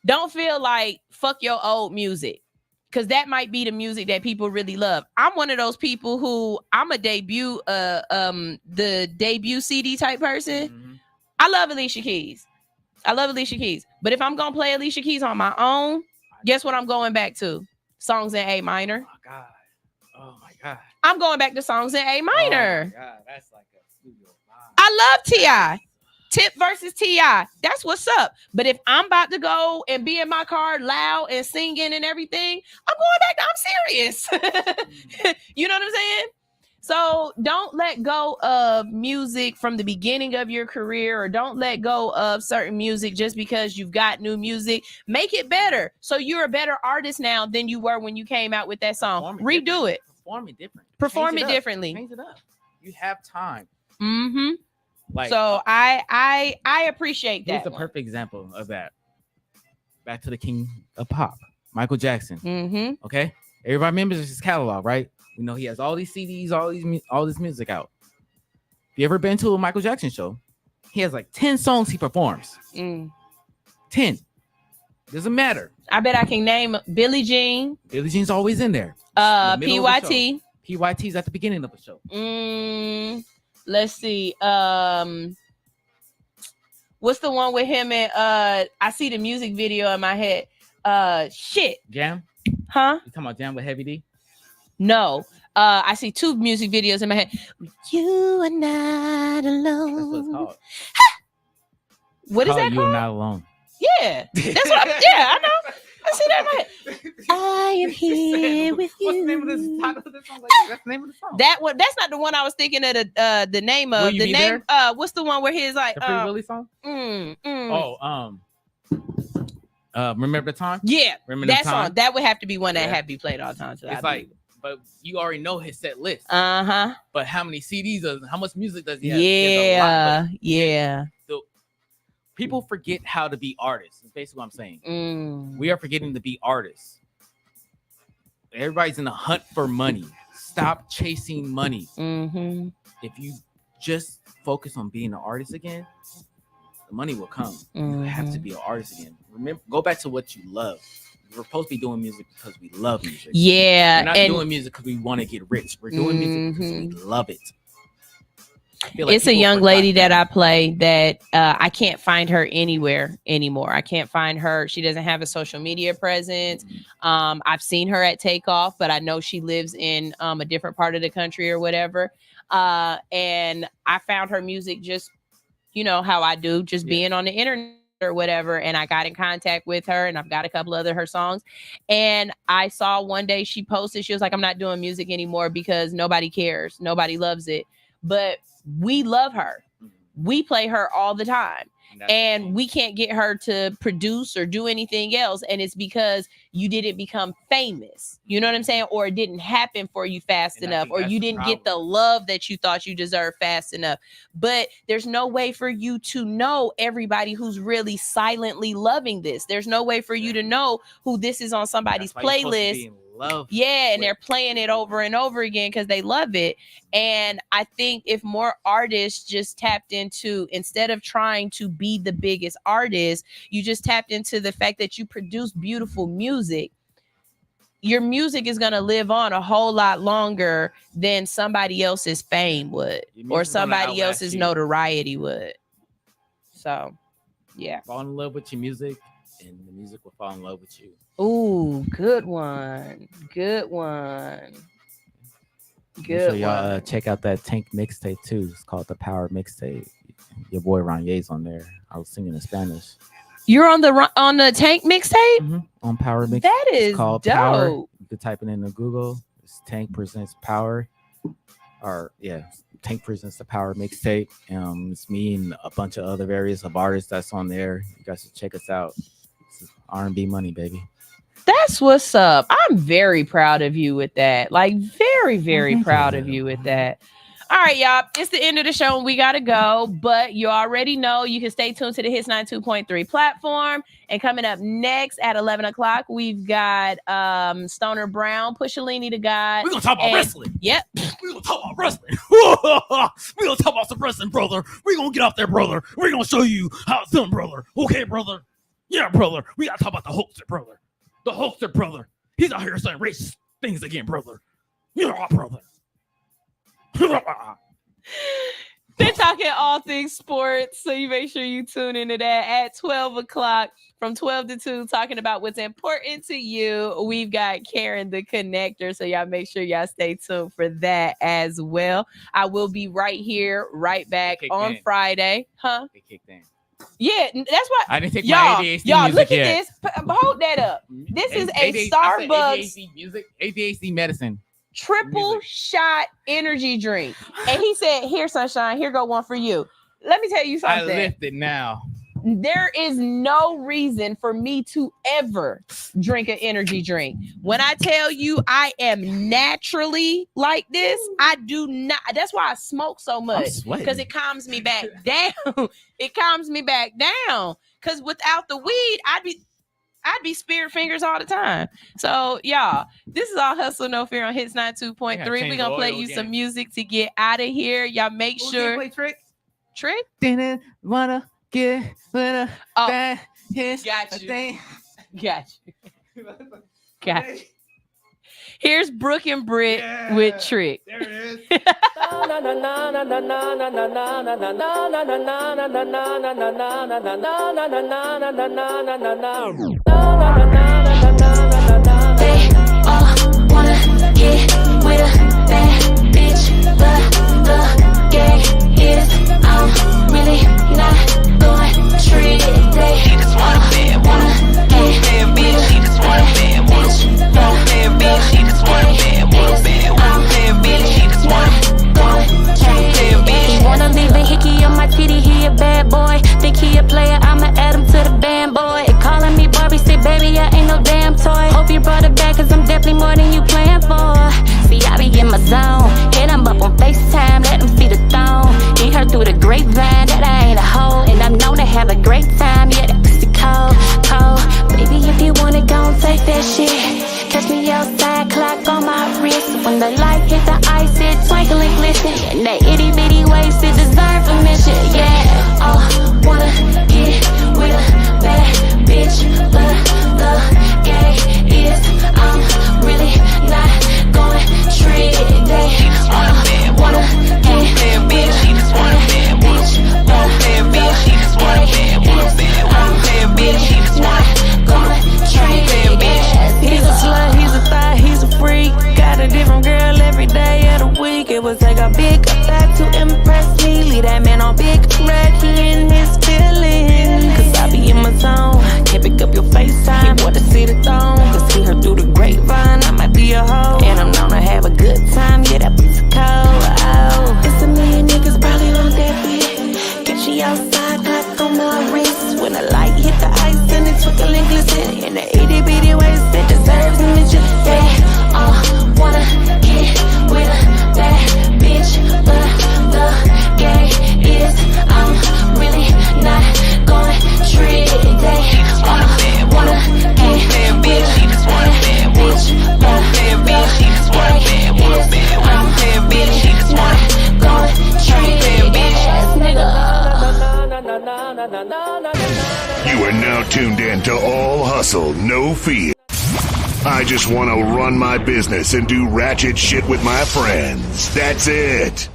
don't feel like fuck your old music, because that might be the music that people really love. I'm one of those people who I'm a the debut CD type person. Mm-hmm. I love Alicia Keys. But if I'm gonna play Alicia Keys on my own, guess what I'm going back to? Songs in A minor. Oh my God. I'm going back to songs in A minor. Oh my God, that's like a studio vibe. I love T.I. Tip versus T.I. That's what's up. But if I'm about to go and be in my car loud and singing and everything, I'm going back to I'm serious. You know what I'm saying? So don't let go of music from the beginning of your career, or don't let go of certain music just because you've got new music. Make it better. So you're a better artist now than you were when you came out with that song. Redo it. Perform it different. Perform it differently. Change it up. You have time. Mm-hmm. Like, so I appreciate that. Here's the perfect example of that. Back to the king of pop, Michael Jackson. Mm-hmm. Okay, everybody remembers his catalog, right? You know, he has all these CDs, all this music out. If you ever been to a Michael Jackson show, he has like 10 songs he performs. 10. Doesn't matter. I bet I can name Billie Jean. Billie Jean's always in there. PYT. PYT's at the beginning of the show. Let's see. What's the one with him and I see the music video in my head. Jam? Huh? You talking about Jam with Heavy D? No. I see two music videos in my head. You are not alone. That's what it's called. What is that You're called? Not Alone. Yeah. That's what I know. I see that in my head. I am here with you. What's the name of this title of this song? Like, that's the name of the song. That one, that's not the one I was thinking of the name of. Will You the Be name There? What's the one where his like The Free Willy song? Remember the Time? Yeah. Remember that the Time? song. That would have to be one that had to be played all the time. So it's like, but you already know his set list. Uh-huh. But how many CDs how much music does he have? Yeah. Yeah. So people forget how to be artists. That's basically what I'm saying. We are forgetting to be artists. Everybody's in a hunt for money. Stop chasing money. If you just focus on being an artist again, the money will come. You have to be an artist again. Remember, go back to what you love. We're supposed to be doing music because we love music. Yeah. We're not doing music because we want to get rich. We're doing music because we love it. Like it's a young lady that I play that I can't find her anywhere anymore. I can't find her. She doesn't have a social media presence. I've seen her at Takeoff, but I know she lives in a different part of the country or whatever. And I found her music just, how I do, just being on the internet or whatever. And I got in contact with her, and I've got a couple other her songs. And I saw one day she posted, she was like, I'm not doing music anymore because nobody cares. Nobody loves it. But we love her. We play her all the time. And we can't get her to produce or do anything else. And it's because you didn't become famous. You know what I'm saying? Or it didn't happen for you fast enough. Or you didn't get the love that you thought you deserved fast enough. But there's no way for you to know everybody who's really silently loving this. There's no way for you to know who this is on somebody's playlist. And they're playing it over and over again because they love it. And I think if more artists just tapped into, instead of trying to be the biggest artist, you just tapped into the fact that you produce beautiful music. Your music is going to live on a whole lot longer than somebody else's fame would, or somebody else's notoriety would. So, yeah. Fall in love with your music, and the music will fall in love with you. Ooh, good one. Good one. Good one. Y'all check out that Tank mixtape too. It's called The Power Mixtape. Your boy Ranye's on there. I was singing in Spanish. You're on the Tank mixtape? On Power Mixtape. That is it's called dope. Power. You can type it into Google. It's Tank Presents Power. Tank Presents the Power Mixtape. It's me and a bunch of other various artists that's on there. You guys should check us out. It's R&B money, baby. That's what's up. I'm very proud of you with that. Like, very, very proud of you with that. All right, y'all. It's the end of the show and we got to go. But you already know you can stay tuned to the Hits 92.3 platform. And coming up next at 11 o'clock, we've got Stoner Brown, Pushalini the God. We're going to talk about wrestling. Yep. We're going to talk about wrestling. We're going to talk about some wrestling, brother. We're going to get out there, brother. We're going to show you how it's done, brother. Okay, brother? Yeah, brother. We got to talk about the Hulkster, brother. The Hulkster, brother. He's out here saying racist things again, brother. Yeah, brother. They're talking all things sports, so you make sure you tune into that at 12 o'clock from 12 to 2, talking about what's important to you. We've got Karen the Connector, so y'all make sure y'all stay tuned for that as well. I will be right here, right back on Friday. Huh? It kicked in. Yeah, that's what I didn't take y'all, my ADHD y'all music look at yet. this. Hold that up. This is a ADHD Starbucks music, ADHD medicine. triple shot energy drink. And he said, here, Sunshine, here go one for you. Let me tell you something. I lift it now. There is no reason for me to ever drink an energy drink. When I tell you I am naturally like this, I do not. That's why I smoke so much, because it calms me back down. It calms me back down. Because without the weed, I'd be spirit fingers all the time. So, y'all, this is all Hustle No Fear on Hits 92.3. We're going to play you some music to get out of here. Y'all make sure. Play Trick? Trick? Didn't wanna get with a bad hit. Got you. Got you. Got you. Here's Brooke and Britt with Trick. There it is. They all wanna get with a bad bitch, but the gag is I'm really not going to treat it. They just wanna get bad bitch. She just wanna bad bitch. She just wanna bad bitch. She just wanna bitch. He wanna leave a hickey on my titty. He a bad boy. Think he a player. I'ma add him to the band, boy. Calling me Barbie, say baby, I ain't no damn toy. Hope you brought it back, cause I'm definitely more than you planned for. See, I be in my zone. Hit him up on FaceTime, let him see the thong. He heard through the grapevine that I ain't a hoe, and I'm known to have a great time. Yeah, that pussy cold, cold. Baby, if you want it, gon' take that shit. Catch me outside, clock on my wrist. When the light hit the ice, it twinkle and glisten. And that itty bitty waist, it deserve permission. Yeah, wanna get with a bad bitch, but the gay is I'm really not going treat it. They wanna get bitch. She just wanna bad bitch, bitch. She just wanna bad bitch. She just wanna going treat it. He's a slut, he's a thot, he's a freak. Got a different girl every day of the week. It would take a big effect to impress me. Leave that man on big red, he in his feelings. Cause I be in my zone, can't pick up your FaceTime. He want to see the thong, cause he heard through the grapevine I might be a hoe, and I'm known to have a good time. Yeah, that pussy cold, oh. It's a million niggas probably on that bitch. Get you outside, clock on my wrist. When the light hit the ice and it twinkle and glisten. In the itty bitty waist, it deserves a mention. They wanna get with a bad bitch, but the gay is I'm really not going to treat it. They wanna get bitch. She just wanna bad bitch, bitch. She just wanna bad bitch. She just wanna go treat it, bitch. You are now tuned in to All Hustle, No Fear. I just want to run my business and do ratchet shit with my friends. That's it.